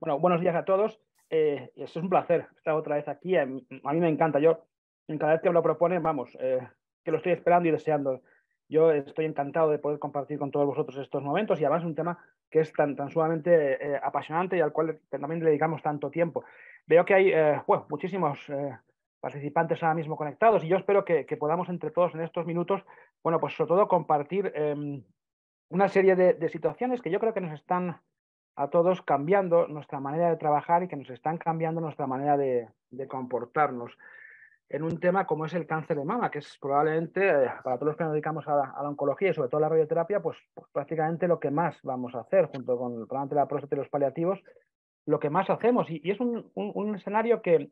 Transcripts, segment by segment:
Bueno, buenos días a todos. Es un placer estar otra vez aquí. A mí me encanta. Yo, en cada vez que me lo proponen, vamos, que lo estoy esperando y deseando. Yo estoy encantado de poder compartir con todos vosotros estos momentos y además es un tema que es tan sumamente apasionante y al cual también le dedicamos tanto tiempo. Veo que hay bueno, muchísimos participantes ahora mismo conectados y yo espero que podamos entre todos en estos minutos, bueno, pues sobre todo compartir una serie de situaciones que yo creo que nos están a todos cambiando nuestra manera de trabajar y que nos están cambiando nuestra manera de comportarnos en un tema como es el cáncer de mama, que es probablemente, para todos los que nos dedicamos a la oncología y sobre todo a la radioterapia, pues prácticamente lo que más vamos a hacer, junto con probablemente la próstata y los paliativos, lo que más hacemos. Y es un escenario que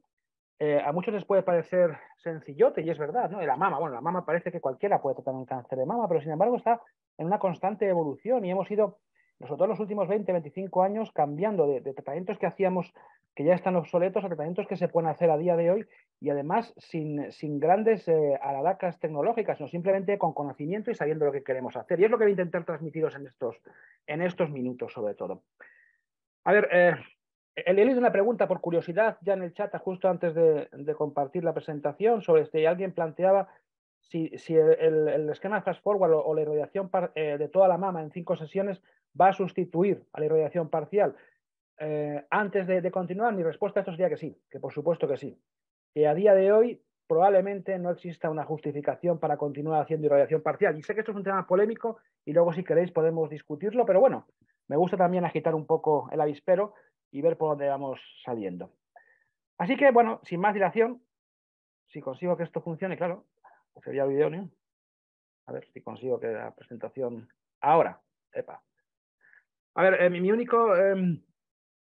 a muchos les puede parecer sencillote, y es verdad, ¿no? Y la mama, bueno, la mama parece que cualquiera puede tratar un cáncer de mama, pero sin embargo está en una constante evolución y hemos ido, sobre todo en los últimos 20, 25 años, cambiando de tratamientos que hacíamos que ya están obsoletos a tratamientos que se pueden hacer a día de hoy y además sin grandes alaracas tecnológicas, sino simplemente con conocimiento y sabiendo lo que queremos hacer. Y es lo que voy a intentar transmitiros en estos minutos, sobre todo. A ver, he leído una pregunta por curiosidad ya en el chat justo antes de compartir la presentación sobre si alguien planteaba si el esquema fast forward o la irradiación de toda la mama en 5 sesiones va a sustituir a la irradiación parcial. Antes de continuar, mi respuesta a esto sería que sí, que por supuesto que sí. Que a día de hoy probablemente no exista una justificación para continuar haciendo irradiación parcial. Y sé que esto es un tema polémico y luego si queréis podemos discutirlo, pero bueno, me gusta también agitar un poco el avispero y ver por dónde vamos saliendo. Así que, bueno, sin más dilación, si consigo que esto funcione, claro, sería el video, ¿no? A ver si consigo que la presentación... Ahora, epa. A ver, mi único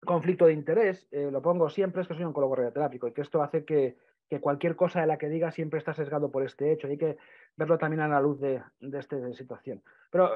conflicto de interés, lo pongo siempre, es que soy oncólogo radioterápico y que esto hace que cualquier cosa de la que diga siempre está sesgado por este hecho. Hay que verlo también a la luz de esta situación. Pero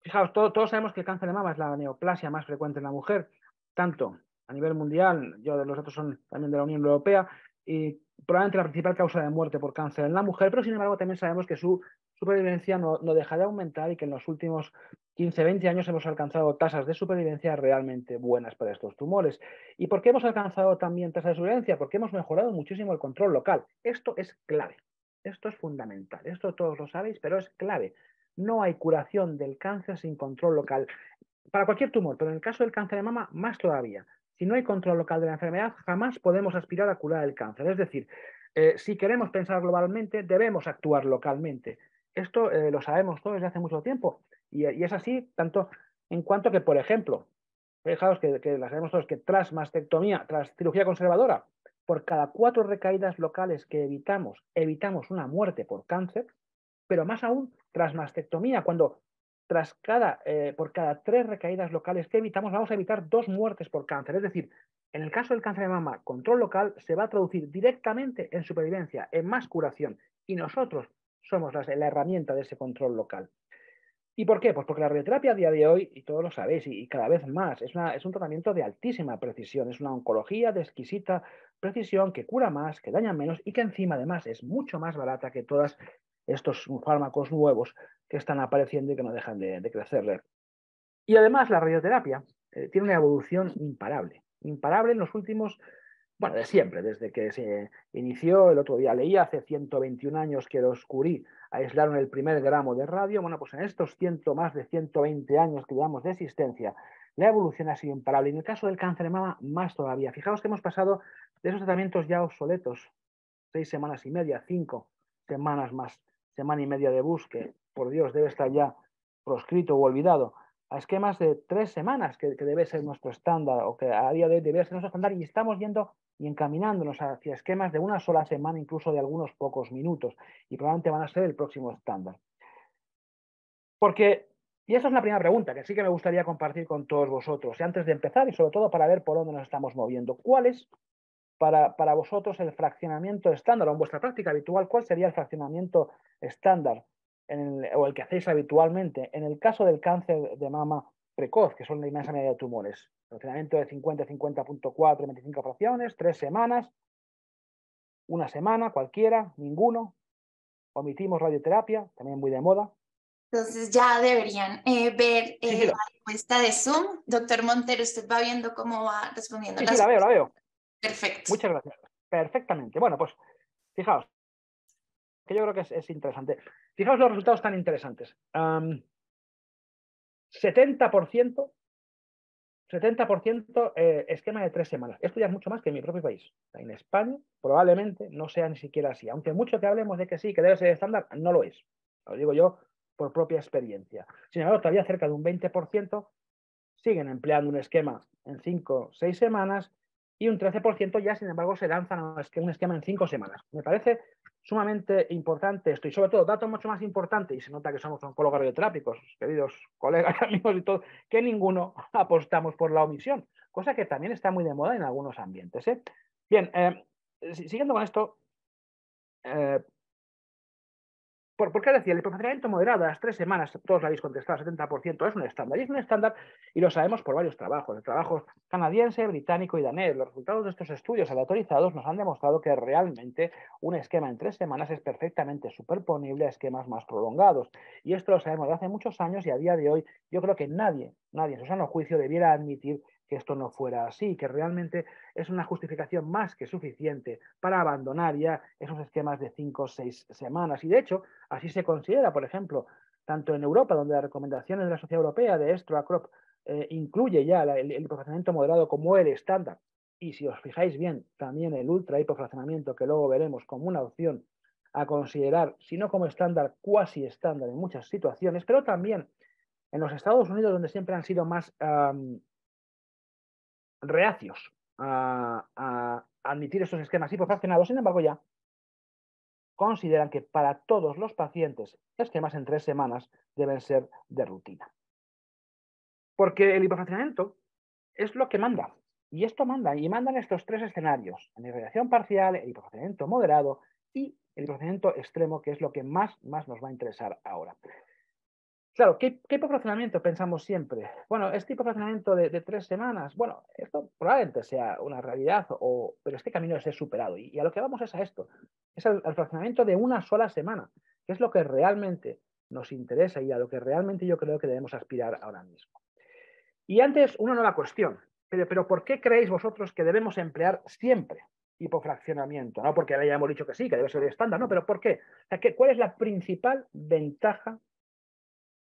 fijaos, todos sabemos que el cáncer de mama es la neoplasia más frecuente en la mujer, tanto a nivel mundial, los datos son también de la Unión Europea, y probablemente la principal causa de muerte por cáncer en la mujer, pero sin embargo también sabemos que su supervivencia no deja de aumentar y que en los últimos 15, 20 años hemos alcanzado tasas de supervivencia realmente buenas para estos tumores. ¿Y por qué hemos alcanzado también tasas de supervivencia? Porque hemos mejorado muchísimo el control local. Esto es clave, esto es fundamental, esto todos lo sabéis, pero es clave. No hay curación del cáncer sin control local. Para cualquier tumor, pero en el caso del cáncer de mama, más todavía. Si no hay control local de la enfermedad, jamás podemos aspirar a curar el cáncer. Es decir, si queremos pensar globalmente, debemos actuar localmente. Esto lo sabemos todos desde hace mucho tiempo. Y es así, tanto en cuanto que, por ejemplo, fijaos que la sabemos todos, que tras mastectomía, tras cirugía conservadora, por cada 4 recaídas locales que evitamos una muerte por cáncer, pero más aún tras mastectomía, cuando por cada 3 recaídas locales que evitamos, vamos a evitar 2 muertes por cáncer. Es decir, en el caso del cáncer de mama, control local se va a traducir directamente en supervivencia, en más curación. Y nosotros somos la herramienta de ese control local. ¿Y por qué? Pues porque la radioterapia a día de hoy, y todos lo sabéis, y cada vez más, es un tratamiento de altísima precisión, es una oncología de exquisita precisión que cura más, que daña menos y que encima además es mucho más barata que todos estos fármacos nuevos que están apareciendo y que no dejan de crecerle. Y además la radioterapia tiene una evolución imparable, imparable en los últimos, bueno, de siempre, desde que se inició, el otro día leía, hace 121 años que los Curie aislaron el primer gramo de radio. Bueno, pues en estos más de 120 años que llevamos de existencia, la evolución ha sido imparable. Y en el caso del cáncer de mama, más todavía. Fijaos que hemos pasado de esos tratamientos ya obsoletos, 6 semanas y media, 5 semanas más, semana y media de bus, que por Dios debe estar ya proscrito o olvidado, a esquemas de 3 semanas, que debe ser nuestro estándar, o que a día de hoy debería ser nuestro estándar, y estamos yendo y encaminándonos hacia esquemas de una sola semana, incluso de algunos pocos minutos, y probablemente van a ser el próximo estándar. Porque, y esa es la primera pregunta que sí que me gustaría compartir con todos vosotros, y antes de empezar, y sobre todo para ver por dónde nos estamos moviendo, ¿cuál es para vosotros el fraccionamiento estándar o en vuestra práctica habitual? ¿Cuál sería el fraccionamiento estándar o el que hacéis habitualmente en el caso del cáncer de mama precoz, que son la inmensa mayoría de tumores? Fraccionamiento de 50-50.4, 25 fracciones, 3 semanas, una semana, cualquiera, ninguno. Omitimos radioterapia, también muy de moda. Entonces ya deberían ver Sí, sí, la encuesta de Zoom. Doctor Montero, usted va viendo cómo va respondiendo sí, las la veo, la preguntas. veo. Perfecto. Muchas gracias. Perfectamente. Bueno, pues fijaos, que yo creo que es interesante. Fijaos los resultados tan interesantes. 70%, 70% esquema de 3 semanas. Esto ya es mucho más que en mi propio país. En España probablemente no sea ni siquiera así. Aunque mucho que hablemos de que sí, que debe ser estándar, no lo es. Lo digo yo por propia experiencia. Sin embargo, todavía cerca de un 20% siguen empleando un esquema en 5 o 6 semanas y un 13% ya, sin embargo, se lanzan a un esquema en 5 semanas. Me parece sumamente importante esto y, sobre todo, dato mucho más importante, y se nota que somos oncólogos radioterápicos, queridos colegas, amigos y todo, que ninguno apostamos por la omisión, cosa que también está muy de moda en algunos ambientes. Bien, siguiendo con esto, eh, ¿por qué decía? El hipofuncionamiento moderado a las 3 semanas, todos lo habéis contestado, 70%, es un estándar. Y es un estándar y lo sabemos por varios trabajos. El trabajo canadiense, británico y danés. Los resultados de estos estudios aleatorizados nos han demostrado que realmente un esquema en 3 semanas es perfectamente superponible a esquemas más prolongados. Y esto lo sabemos de hace muchos años y a día de hoy yo creo que nadie en su sano juicio debiera admitir que esto no fuera así, que realmente es una justificación más que suficiente para abandonar ya esos esquemas de 5 o 6 semanas. Y de hecho, así se considera, por ejemplo, tanto en Europa, donde las recomendaciones de la Sociedad Europea de ESTRO-ACROP incluye ya el hipofraccionamiento moderado como el estándar, y si os fijáis bien, también el ultra hipofraccionamiento, que luego veremos como una opción a considerar, si no como estándar, cuasi estándar en muchas situaciones, pero también en los Estados Unidos, donde siempre han sido más reacios a admitir esos esquemas hipofraccionados, sin embargo, ya consideran que para todos los pacientes esquemas en 3 semanas deben ser de rutina. Porque el hipofraccionamiento es lo que manda. Y esto manda, y mandan estos 3 escenarios: en irradiación parcial, el hipofraccionamiento moderado y el hipofraccionamiento extremo, que es lo que más nos va a interesar ahora. Claro, ¿qué hipofraccionamiento pensamos siempre? Bueno, este hipofraccionamiento de 3 semanas, bueno, esto probablemente sea una realidad, pero este camino es superado. Y a lo que vamos es a esto, es al fraccionamiento de una sola semana, que es lo que realmente nos interesa y a lo que realmente yo creo que debemos aspirar ahora mismo. Y antes, una nueva cuestión. Pero ¿por qué creéis vosotros que debemos emplear siempre hipofraccionamiento? No porque ahora ya hemos dicho que sí, que debe ser el estándar, no, pero ¿por qué? O sea, ¿cuál es la principal ventaja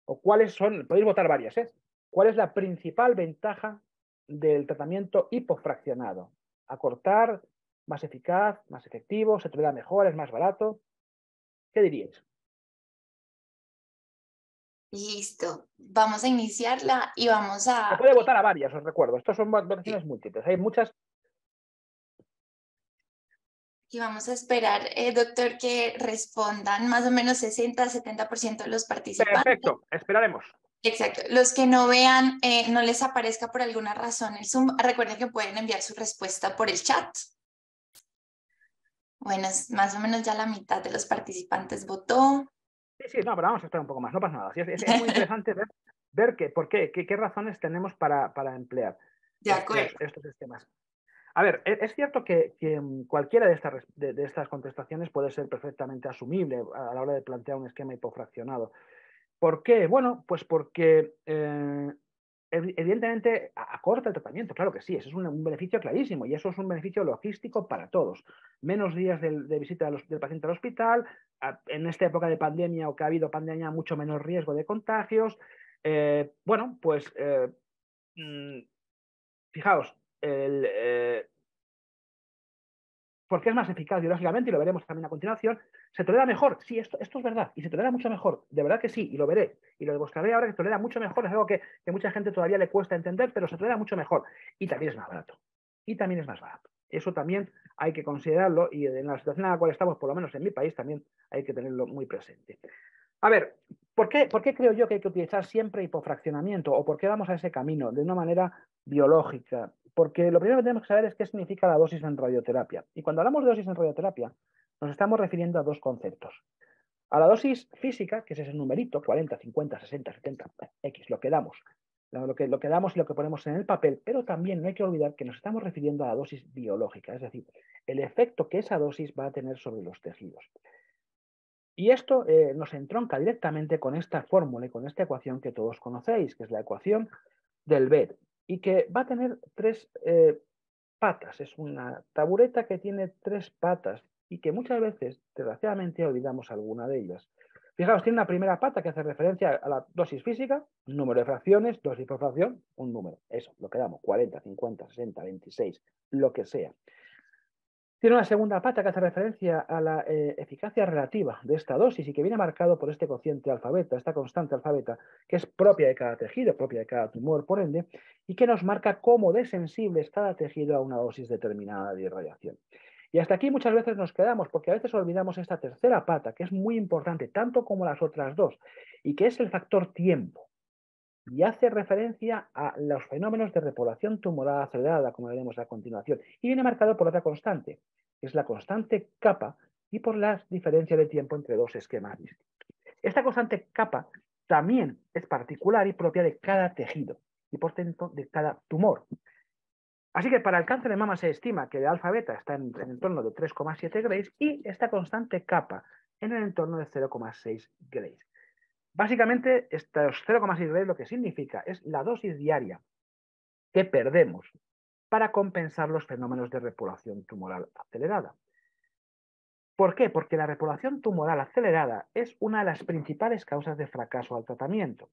o cuáles son, podéis votar varias, ¿eh? ¿Cuál es la principal ventaja del tratamiento hipofraccionado? ¿Acortar, más eficaz, más efectivo, se tolera mejor, es más barato? ¿Qué diríais? Listo. Vamos a iniciarla y vamos Se a, puede votar a varias, os recuerdo. Estos son votaciones múltiples. Hay muchas. y vamos a esperar, doctor, que respondan más o menos 60-70% de los participantes. Perfecto, esperaremos. Exacto. Los que no vean, no les aparezca por alguna razón el Zoom, recuerden que pueden enviar su respuesta por el chat. Bueno, más o menos ya la mitad de los participantes votó. Sí, sí, no, pero vamos a esperar un poco más, no pasa nada. Sí, es muy interesante ver qué razones tenemos para emplear De acuerdo. estos esquemas. A ver, es cierto que cualquiera de estas contestaciones puede ser perfectamente asumible a la hora de plantear un esquema hipofraccionado. ¿Por qué? Bueno, pues porque evidentemente acorta el tratamiento, claro que sí, eso es un beneficio clarísimo y eso es un beneficio logístico para todos. Menos días de visita del paciente al hospital, en esta época de pandemia o que ha habido pandemia, mucho menos riesgo de contagios. Bueno, pues fijaos, porque es más eficaz biológicamente, y lo veremos también a continuación, se tolera mejor. Sí, esto es verdad, y se tolera mucho mejor, de verdad que sí, y lo veré, y lo demostraré ahora que tolera mucho mejor, es algo que mucha gente todavía le cuesta entender, pero se tolera mucho mejor, y también es más barato, y también es más barato. Eso también hay que considerarlo, y en la situación en la cual estamos, por lo menos en mi país, también hay que tenerlo muy presente. A ver, ¿por qué creo yo que hay que utilizar siempre hipofraccionamiento? ¿O por qué vamos a ese camino de una manera biológica? Porque lo primero que tenemos que saber es qué significa la dosis en radioterapia. Y cuando hablamos de dosis en radioterapia, nos estamos refiriendo a dos conceptos. A la dosis física, que es ese numerito, 40, 50, 60, 70, X, lo que damos. Lo que damos y lo que ponemos en el papel, pero también no hay que olvidar que nos estamos refiriendo a la dosis biológica, es decir, el efecto que esa dosis va a tener sobre los tejidos. Y esto nos entronca directamente con esta fórmula y con esta ecuación que todos conocéis, que es la ecuación del BED, y que va a tener tres patas. Es una tabureta que tiene tres patas y que muchas veces, desgraciadamente, olvidamos alguna de ellas. Fijaos, tiene una primera pata que hace referencia a la dosis física, un número de fracciones, dosis por fracción, un número. Eso, lo que damos, 40, 50, 60, 26, lo que sea. Tiene una segunda pata que hace referencia a la eficacia relativa de esta dosis y que viene marcado por este cociente alfa beta, esta constante alfa beta, que es propia de cada tejido, propia de cada tumor, por ende, y que nos marca cómo de sensible es cada tejido a una dosis determinada de irradiación. Y hasta aquí muchas veces nos quedamos porque a veces olvidamos esta tercera pata, que es muy importante, tanto como las otras dos, y que es el factor tiempo. Y hace referencia a los fenómenos de repoblación tumoral acelerada, como veremos a continuación, y viene marcado por otra constante, que es la constante kappa, y por las diferencias de tiempo entre dos esquemas distintos. Esta constante kappa también es particular y propia de cada tejido, y por tanto de cada tumor. Así que para el cáncer de mama se estima que de alfa beta está en el entorno de 3,7 Grays y esta constante kappa en el entorno de 0,6 Grays. Básicamente, estos 0,6 Grays lo que significa es la dosis diaria que perdemos para compensar los fenómenos de repoblación tumoral acelerada. ¿Por qué? Porque la repoblación tumoral acelerada es una de las principales causas de fracaso al tratamiento.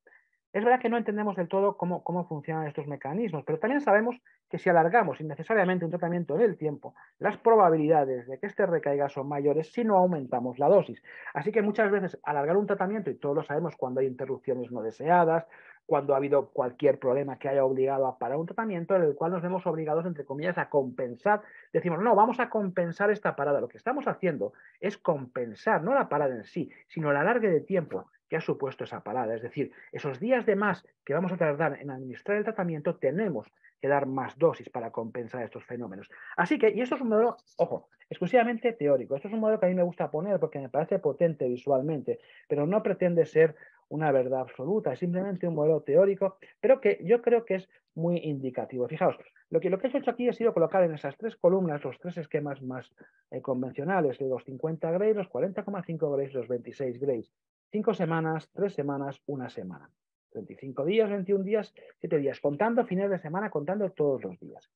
Es verdad que no entendemos del todo cómo funcionan estos mecanismos, pero también sabemos que si alargamos innecesariamente un tratamiento en el tiempo, las probabilidades de que este recaiga son mayores si no aumentamos la dosis. Así que muchas veces alargar un tratamiento, y todos lo sabemos cuando hay interrupciones no deseadas, cuando ha habido cualquier problema que haya obligado a parar un tratamiento, en el cual nos vemos obligados, entre comillas, a compensar. Decimos, no, vamos a compensar esta parada. Lo que estamos haciendo es compensar, no la parada en sí, sino el alargue de tiempo que ha supuesto esa parada. Es decir, esos días de más que vamos a tardar en administrar el tratamiento, tenemos que dar más dosis para compensar estos fenómenos. Así que, y esto es un modelo, ojo, exclusivamente teórico. Esto es un modelo que a mí me gusta poner porque me parece potente visualmente, pero no pretende ser una verdad absoluta, es simplemente un modelo teórico, pero que yo creo que es muy indicativo. Fijaos, lo que he hecho aquí ha sido colocar en esas tres columnas los tres esquemas más convencionales, los 50 Grays, los 40,5 Grays, los 26 Grays. 5 semanas, 3 semanas, 1 semana. 35 días, 21 días, 7 días, contando fines de semana, contando todos los días.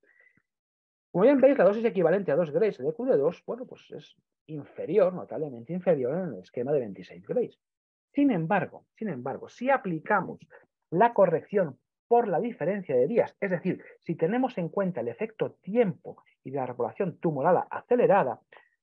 Como bien veis, la dosis equivalente a 2 Grays de QD2, bueno, pues es inferior, notablemente inferior en el esquema de 26 Grays. Sin embargo, si aplicamos la corrección por la diferencia de días, es decir, si tenemos en cuenta el efecto tiempo y de la repoblación tumoral acelerada,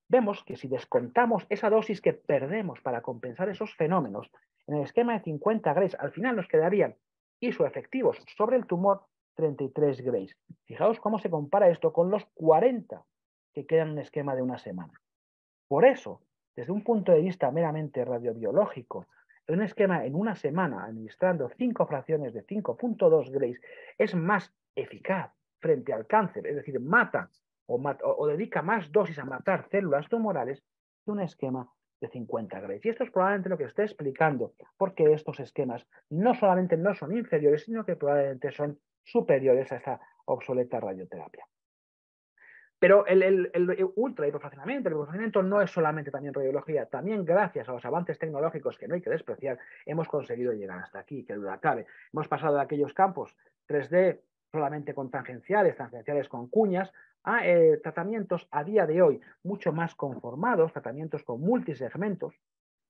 vemos que si descontamos esa dosis que perdemos para compensar esos fenómenos, en el esquema de 50 Grays, al final nos quedarían isoefectivos sobre el tumor 33 Grays. Fijaos cómo se compara esto con los 40 que quedan en el esquema de una semana. Por eso, desde un punto de vista meramente radiobiológico, un esquema en una semana administrando 5 fracciones de 5,2 Grays es más eficaz frente al cáncer, es decir, mata o dedica más dosis a matar células tumorales que un esquema de 50 Grays. Y esto es probablemente lo que esté explicando por qué estos esquemas no solamente no son inferiores, sino que probablemente son superiores a esta obsoleta radioterapia. Pero el ultra hipofraccionamiento, el hipofraccionamiento no es solamente también radiología, también gracias a los avances tecnológicos que no hay que despreciar, hemos conseguido llegar hasta aquí, que duda cabe. Hemos pasado de aquellos campos 3D solamente con tangenciales con cuñas, a tratamientos a día de hoy mucho más conformados, tratamientos con multisegmentos,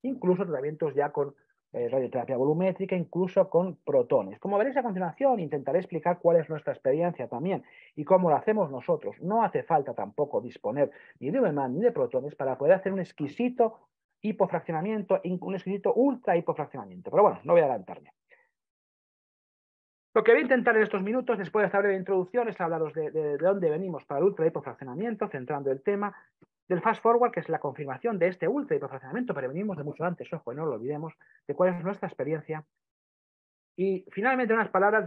incluso tratamientos ya con radioterapia volumétrica, incluso con protones. Como veréis a continuación, intentaré explicar cuál es nuestra experiencia también y cómo lo hacemos nosotros. No hace falta tampoco disponer ni de UMAN ni de protones para poder hacer un exquisito hipofraccionamiento, un exquisito ultra hipofraccionamiento. Pero bueno, no voy a adelantarme. Lo que voy a intentar en estos minutos, después de esta breve introducción, es hablaros de dónde venimos para el ultra hipofraccionamiento, centrando el tema del fast forward, que es la confirmación de este ultra hipofraccionamiento, pero venimos de mucho antes, ojo, no lo olvidemos, de cuál es nuestra experiencia. Y finalmente unas palabras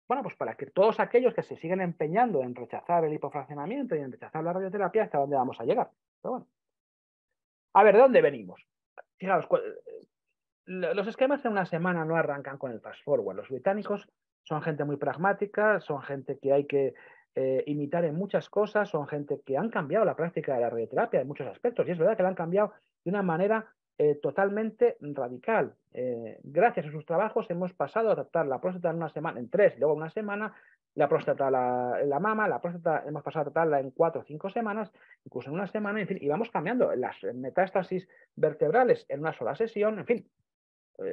bueno, pues para que todos aquellos que se siguen empeñando en rechazar el hipofraccionamiento y en rechazar la radioterapia, hasta dónde vamos a llegar. Pero bueno. A ver, ¿de dónde venimos? Fijaos, los esquemas en una semana no arrancan con el fast forward. Los británicos son gente muy pragmática, son gente que hay que imitar en muchas cosas, son gente que han cambiado la práctica de la radioterapia en muchos aspectos. Y es verdad que la han cambiado de una manera totalmente radical. Gracias a sus trabajos hemos pasado a tratar la próstata en una semana, en 3, luego una semana, la próstata, la mama, la próstata hemos pasado a tratarla en 4 o 5 semanas, incluso en una semana, en fin, y vamos cambiando las metástasis vertebrales en una sola sesión, en fin,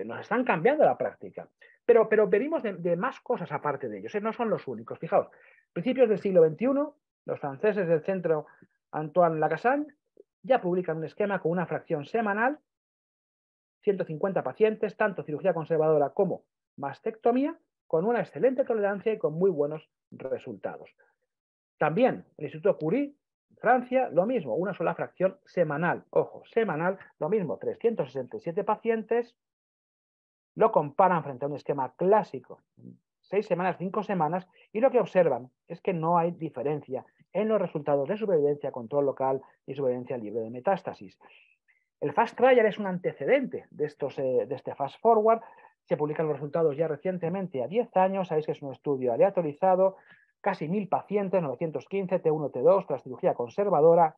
nos están cambiando la práctica. Pero venimos de más cosas aparte de ellos, no son los únicos. Fijaos, principios del siglo XXI, los franceses del centro Antoine Lacassagne ya publican un esquema con una fracción semanal, 150 pacientes, tanto cirugía conservadora como mastectomía, con una excelente tolerancia y con muy buenos resultados. También el Instituto Curie, Francia, lo mismo, una sola fracción semanal. Ojo, semanal, lo mismo, 367 pacientes, lo comparan frente a un esquema clásico, 6 semanas, 5 semanas, y lo que observan es que no hay diferencia en los resultados de supervivencia, control local y supervivencia libre de metástasis. El Fast Trial es un antecedente de este Fast Forward. Se publican los resultados ya recientemente a 10 años. Sabéis que es un estudio aleatorizado, casi 1000 pacientes, 915, T1, T2, tras cirugía conservadora.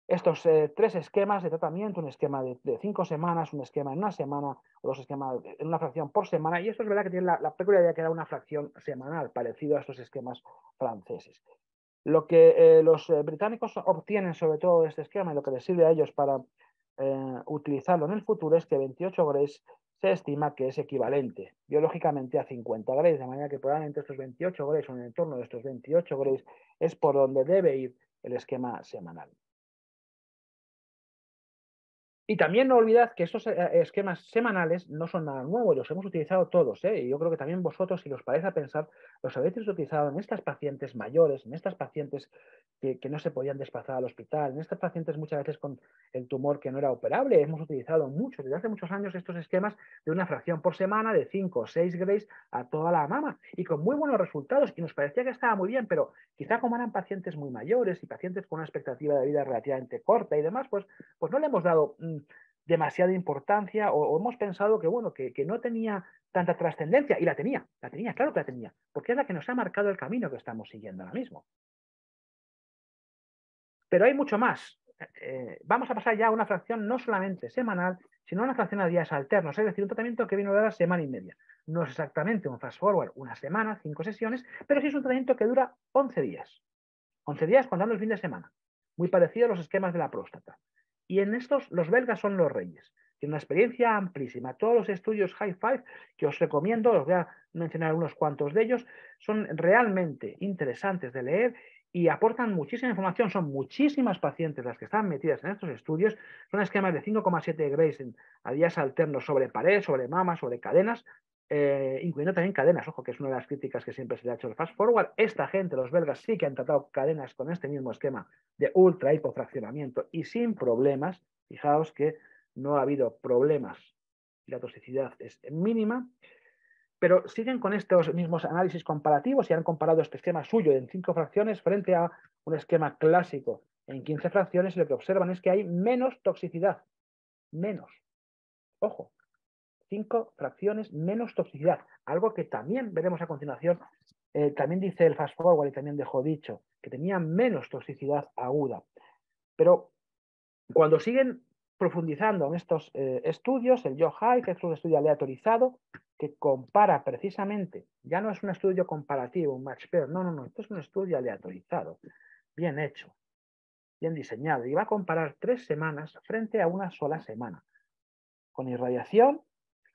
Estos 3 esquemas de tratamiento, un esquema de 5 semanas, un esquema en una semana, o 2 esquemas en una fracción por semana, y esto es verdad que tiene la peculiaridad que era una fracción semanal, parecido a estos esquemas franceses. Lo que los británicos obtienen sobre todo de este esquema y lo que les sirve a ellos para utilizarlo en el futuro es que 28 Grays se estima que es equivalente biológicamente a 50 Grays, de manera que probablemente estos 28 Grays o en el entorno de estos 28 Grays es por donde debe ir el esquema semanal. Y también no olvidad que estos esquemas semanales no son nada nuevo, los hemos utilizado todos, y yo creo que también vosotros, si os parece pensar, los habéis utilizado en estas pacientes mayores, en estas pacientes que no se podían desplazar al hospital, en estas pacientes muchas veces con el tumor que no era operable. Hemos utilizado mucho, desde hace muchos años, estos esquemas de una fracción por semana de 5 o 6 Grays a toda la mama y con muy buenos resultados, y nos parecía que estaba muy bien, pero quizá como eran pacientes muy mayores y pacientes con una expectativa de vida relativamente corta y demás, pues no le hemos dado demasiada importancia o hemos pensado que, bueno, que no tenía tanta trascendencia, y la tenía, claro que la tenía, porque es la que nos ha marcado el camino que estamos siguiendo ahora mismo. Pero hay mucho más. Vamos a pasar ya a una fracción no solamente semanal, sino una fracción a días alternos, es decir, un tratamiento que viene a durar semana y media. No es exactamente un fast forward, una semana, 5 sesiones, pero sí es un tratamiento que dura 11 días. 11 días contando el fin de semana. Muy parecido a los esquemas de la próstata. Y en estos, los belgas son los reyes. Tienen una experiencia amplísima. Todos los estudios High Five que os recomiendo, os voy a mencionar unos cuantos de ellos, son realmente interesantes de leer y aportan muchísima información. Son muchísimas pacientes las que están metidas en estos estudios. Son esquemas de 5,7 Grays a días alternos sobre pared, sobre mama, sobre cadenas, incluyendo también cadenas, ojo, que es una de las críticas que siempre se le ha hecho al fast forward. Esta gente, los belgas, sí que han tratado cadenas con este mismo esquema de ultra hipofraccionamiento y sin problemas. Fijaos que no ha habido problemas, la toxicidad es mínima, pero siguen con estos mismos análisis comparativos y han comparado este esquema suyo en 5 fracciones frente a un esquema clásico en 15 fracciones, y lo que observan es que hay menos toxicidad, menos, ojo, 5 fracciones menos toxicidad, algo que también veremos a continuación. También dice el fast forward y también dejó dicho que tenía menos toxicidad aguda. Pero cuando siguen profundizando en estos estudios, el YoHai, que es un estudio aleatorizado, que compara precisamente, ya no es un estudio comparativo, un match pair, no, esto es un estudio aleatorizado, bien hecho, bien diseñado, y va a comparar 3 semanas frente a una sola semana, con irradiación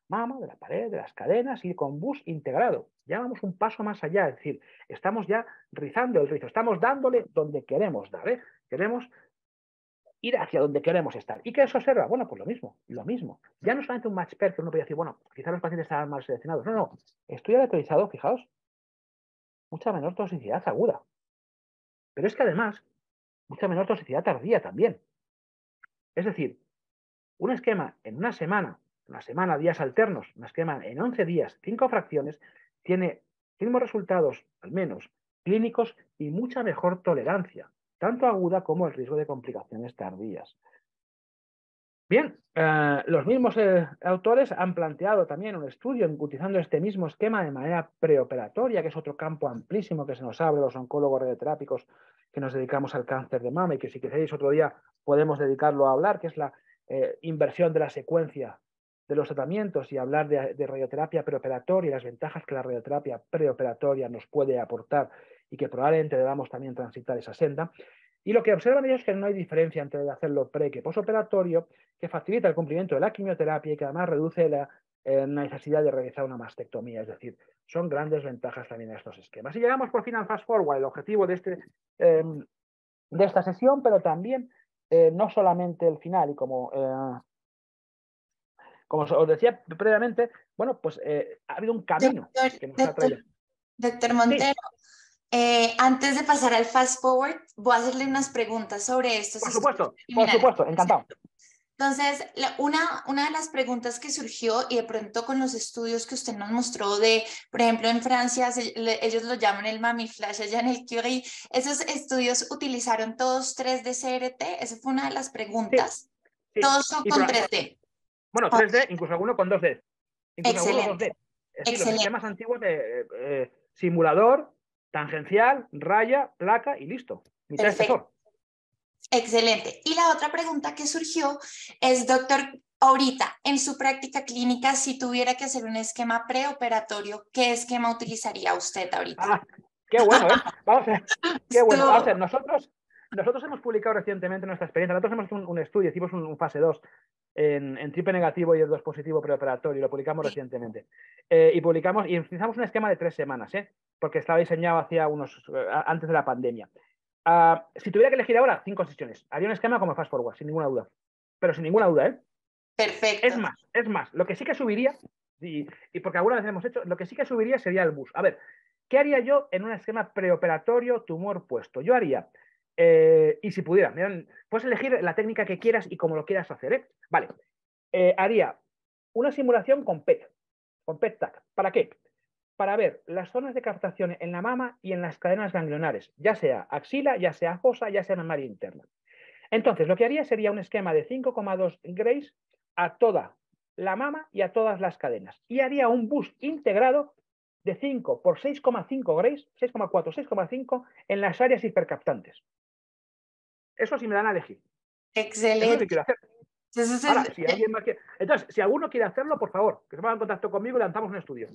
mama, de la pared, de las cadenas y con bus integrado. Ya vamos un paso más allá, es decir, estamos ya rizando el rizo, estamos dándole donde queremos dar, queremos ir hacia donde queremos estar. ¿Y qué se observa? Bueno, pues lo mismo. Ya no solamente un match pair que uno puede decir, bueno, quizás los pacientes estaban mal seleccionados. No, estoy aleatorizado, fijaos, mucha menor toxicidad aguda. Pero es que además, mucha menor toxicidad tardía también. Es decir, un esquema en una semana, días alternos, un esquema en 11 días, 5 fracciones, tiene mismos resultados, al menos, clínicos y mucha mejor tolerancia, tanto aguda como el riesgo de complicaciones tardías. Bien, los mismos autores han planteado también un estudio utilizando este mismo esquema de manera preoperatoria, que es otro campo amplísimo que se nos abre los oncólogos radioterápicos que nos dedicamos al cáncer de mama y que si queréis otro día podemos dedicarlo a hablar, que es la inversión de la secuencia de los tratamientos y hablar de radioterapia preoperatoria y las ventajas que la radioterapia preoperatoria nos puede aportar y que probablemente debamos también transitar esa senda. Y lo que observan ellos es que no hay diferencia entre hacerlo pre que posoperatorio, que facilita el cumplimiento de la quimioterapia y que además reduce la necesidad de realizar una mastectomía. Es decir, son grandes ventajas también de estos esquemas. Y llegamos por fin al fast forward, el objetivo de esta sesión, pero también no solamente el final. Y como os decía previamente, bueno, pues ha habido un camino que nos ha traído. Doctor Montero, sí. Antes de pasar al fast forward, voy a hacerle unas preguntas sobre estos estudios. Por supuesto, encantado. Entonces, una de las preguntas que surgió, y de pronto con los estudios que usted nos mostró de, por ejemplo, en Francia, ellos lo llaman el Mami Flash, allá en el Curie, ¿esos estudios utilizaron todos 3D CRT? Esa fue una de las preguntas. Sí. Todos son con 3D. Bueno, 3D, incluso alguno con 2D. Incluso Excelente. algunos 2D. Es decir, los esquemas antiguos de simulador, tangencial, raya, placa y listo. Mitad de espesor. Excelente. Y la otra pregunta que surgió es, doctor, ahorita, en su práctica clínica, si tuviera que hacer un esquema preoperatorio, ¿qué esquema utilizaría usted ahorita? Ah, qué bueno, ¿eh? Vamos a ver. Qué bueno. Vamos a ver, nosotros hemos publicado recientemente nuestra experiencia. Nosotros hemos hecho un estudio, hicimos un fase 2 en triple negativo y el 2 positivo preoperatorio, y lo publicamos recientemente. Y utilizamos un esquema de 3 semanas, porque estaba diseñado antes de la pandemia. Si tuviera que elegir ahora, 5 sesiones. Haría un esquema como fast forward, sin ninguna duda. Pero sin ninguna duda, ¿eh? Perfecto. Es más, lo que sí que subiría, y porque alguna vez hemos hecho, lo que sí que subiría sería el bus. A ver, ¿qué haría yo en un esquema preoperatorio tumor puesto? Yo haría, y si pudiera, puedes elegir la técnica que quieras y como lo quieras hacer, ¿eh? Vale, haría una simulación con PET-TAC. ¿Para qué? Para ver las zonas de captación en la mama y en las cadenas ganglionares, ya sea axila, ya sea fosa, ya sea mamaria interna. Entonces, lo que haría sería un esquema de 5,2 Grays a toda la mama y a todas las cadenas. Y haría un bus integrado de 5 por 6,5 Grays, 6,4, 6,5 en las áreas hipercaptantes. Eso sí me dan a elegir. Excelente. Eso es lo que quiero hacer. Ahora, si alguien más quiere... Entonces, si alguno quiere hacerlo, por favor, que se ponga en contacto conmigo y lanzamos un estudio.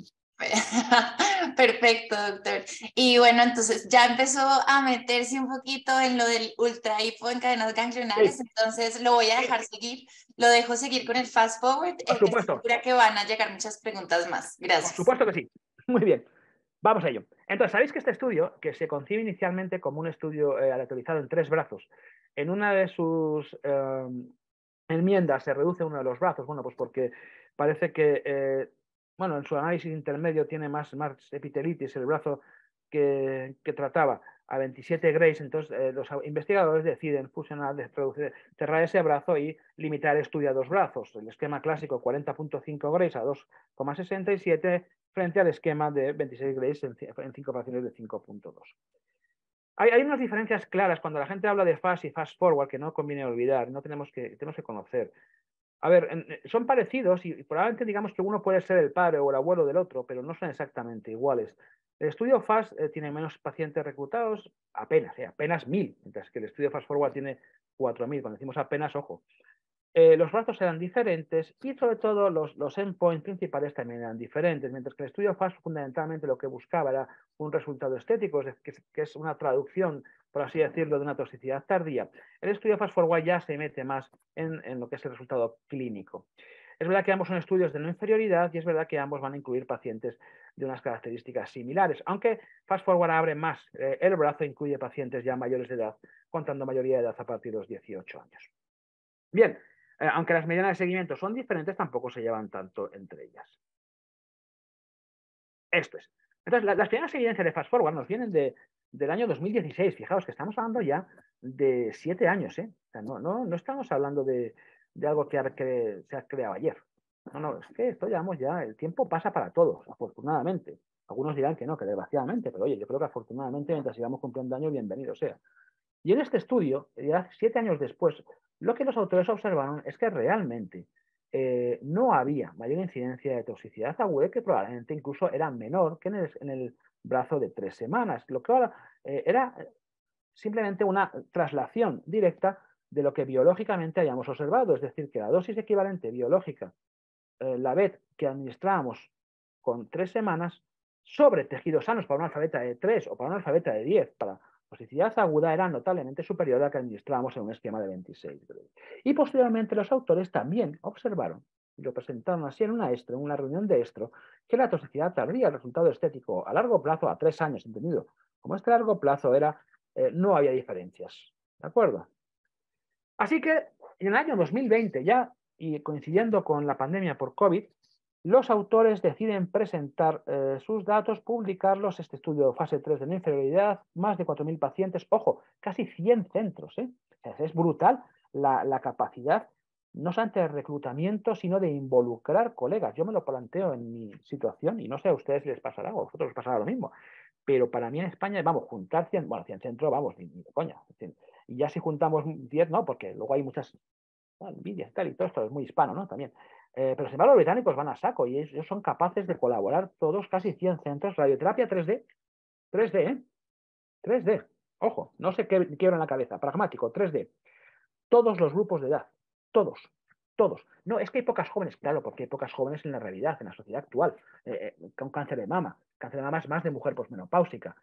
Perfecto, doctor. Y bueno, entonces ya empezó a meterse un poquito en lo del ultra hipo en cadenas ganglionares, sí. Entonces lo voy a dejar seguir, lo dejo seguir con el fast forward, que estoy segura que van a llegar muchas preguntas más. Gracias. Por supuesto que sí. Muy bien. Vamos a ello. Entonces, sabéis que este estudio, que se concibe inicialmente como un estudio aleatorizado en 3 brazos, en una de sus enmiendas se reduce uno de los brazos, bueno, pues porque parece que, bueno, en su análisis intermedio tiene más epitelitis el brazo que trataba a 27 Grays, entonces los investigadores deciden fusionar, cerrar ese brazo y limitar el estudio a 2 brazos. El esquema clásico 40.5 Grays a 2,67 frente al esquema de 26 Grays en 5 pacientes de 5.2. Hay unas diferencias claras cuando la gente habla de fast y fast forward que no conviene olvidar, tenemos que conocer. A ver, son parecidos y probablemente digamos que uno puede ser el padre o el abuelo del otro, pero no son exactamente iguales. El estudio FAST tiene menos pacientes reclutados, apenas 1.000, mientras que el estudio Fast Forward tiene 4.000. Cuando decimos apenas, ojo. Los brazos eran diferentes y sobre todo los endpoints principales también eran diferentes, mientras que el estudio FAST fundamentalmente lo que buscaba era un resultado estético, que es una traducción, por así decirlo, de una toxicidad tardía. El estudio Fast Forward ya se mete más en lo que es el resultado clínico. Es verdad que ambos son estudios de no inferioridad y es verdad que ambos van a incluir pacientes de unas características similares, aunque Fast Forward abre más el brazo, incluye pacientes ya mayores de edad, contando mayoría de edad a partir de los 18 años. Bien, aunque las medianas de seguimiento son diferentes, tampoco se llevan tanto entre ellas. Esto es. Entonces, las primeras evidencias de Fast Forward nos vienen del año 2016. Fijaos que estamos hablando ya de 7 años, ¿eh? O sea, no estamos hablando de algo que se ha creado ayer. No, es que esto llevamos ya, el tiempo pasa para todos, afortunadamente. Algunos dirán que no, que desgraciadamente, pero oye, yo creo que afortunadamente, mientras sigamos cumpliendo años, bienvenido sea. Y en este estudio, ya 7 años después, lo que los autores observaron es que realmente no había mayor incidencia de toxicidad aguda, que probablemente incluso era menor que en el brazo de 3 semanas, lo que era simplemente una traslación directa de lo que biológicamente hayamos observado. Es decir, que la dosis equivalente biológica, la BET que administrábamos con 3 semanas, sobre tejidos sanos para una alfabeta de 3 o para una alfabeta de 10, para toxicidad aguda, era notablemente superior a la que administrábamos en un esquema de 26. Y posteriormente los autores también observaron, y lo presentaron así en una reunión de estro, que la toxicidad tardía el resultado estético a largo plazo, a 3 años, entendido. Como este largo plazo era, no había diferencias. ¿De acuerdo? Así que en el año 2020 ya, y coincidiendo con la pandemia por COVID, los autores deciden presentar sus datos, publicarlos, este estudio fase 3 de la inferioridad, más de 4.000 pacientes, ojo, casi 100 centros. O sea, es brutal la capacidad, no solamente de reclutamiento, sino de involucrar colegas. Yo me lo planteo en mi situación y no sé a ustedes les pasará o a vosotros les pasará lo mismo, pero para mí en España, vamos, juntar 100, bueno, 100 centros, vamos, ni de coña. Y ya si juntamos 10, no, porque luego hay muchas envidias y tal, y todo esto es muy hispano, ¿no? También. Pero sin embargo, los británicos van a saco y ellos son capaces de colaborar todos, casi 100 centros, radioterapia 3D, 3D, ¿eh? 3D. Ojo, no sé qué quiero en la cabeza, pragmático, 3D. Todos los grupos de edad, todos, todos. No, es que hay pocas jóvenes, claro, porque hay pocas jóvenes en la realidad, en la sociedad actual, con cáncer de mama. Cáncer de mama es más de mujer posmenopáusica.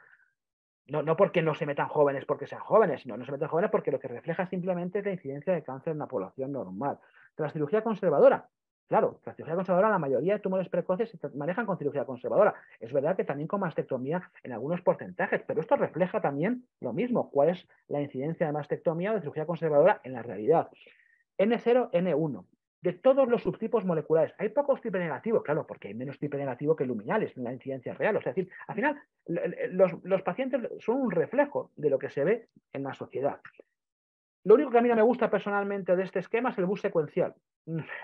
No porque no se metan jóvenes porque sean jóvenes, sino no se metan jóvenes porque lo que refleja simplemente es la incidencia de cáncer en la población normal. La cirugía conservadora, claro, la cirugía conservadora, la mayoría de tumores precoces se manejan con cirugía conservadora. Es verdad que también con mastectomía en algunos porcentajes, pero esto refleja también lo mismo, cuál es la incidencia de mastectomía o de cirugía conservadora en la realidad. N0, N1. De todos los subtipos moleculares, hay pocos triple negativos, claro, porque hay menos triple negativo que luminales en la incidencia real. O sea, es decir, al final, los pacientes son un reflejo de lo que se ve en la sociedad. Lo único que a mí no me gusta personalmente de este esquema es el bus secuencial.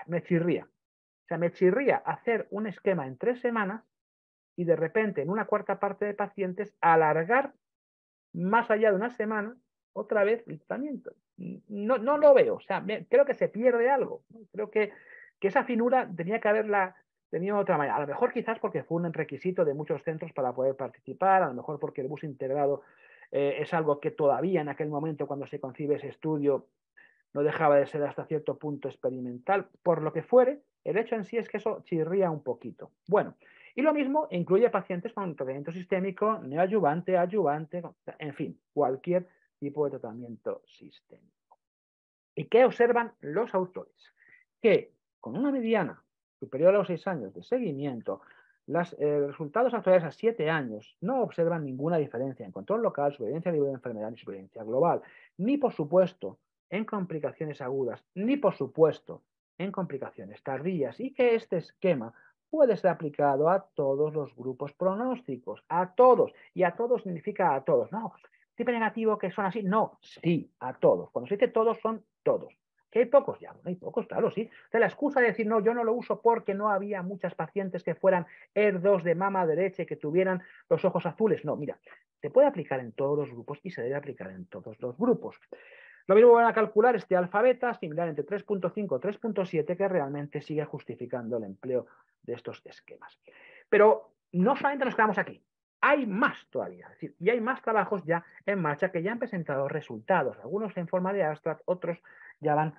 Me chirría. O sea, me chirría hacer un esquema en 3 semanas y de repente en una cuarta parte de pacientes alargar más allá de una semana otra vez el tratamiento. No lo veo. O sea, creo que se pierde algo. Creo que esa finura tenía que haberla tenido de otra manera. A lo mejor quizás porque fue un requisito de muchos centros para poder participar, a lo mejor porque el bus integrado es algo que todavía en aquel momento cuando se concibe ese estudio no dejaba de ser hasta cierto punto experimental. Por lo que fuere, el hecho en sí es que eso chirría un poquito. Bueno, y lo mismo incluye pacientes con tratamiento sistémico, neoadyuvante, adyuvante, en fin, cualquier tipo de tratamiento sistémico. ¿Y qué observan los autores? Que con una mediana superior a los 6 años de seguimiento, los resultados actuales a 7 años no observan ninguna diferencia en control local, supervivencia libre de enfermedad ni supervivencia global, ni por supuesto en complicaciones agudas, ni por supuesto en complicaciones tardías, y que este esquema puede ser aplicado a todos los grupos pronósticos, a todos, y a todos significa a todos, no, tipo negativo que son así, no, sí, a todos, cuando se dice todos son todos. ¿Que hay pocos? Ya, bueno, hay pocos, claro, sí. O sea, la excusa de decir, no, yo no lo uso porque no había muchas pacientes que fueran ER2 de mama derecha y que tuvieran los ojos azules. No, mira, se puede aplicar en todos los grupos y se debe aplicar en todos los grupos. Lo mismo van a calcular este alfa beta similar entre 3.5 y 3.7 que realmente sigue justificando el empleo de estos esquemas. Pero no solamente nos quedamos aquí. Hay más todavía, es decir, y hay más trabajos ya en marcha que ya han presentado resultados, algunos en forma de abstract, otros ya van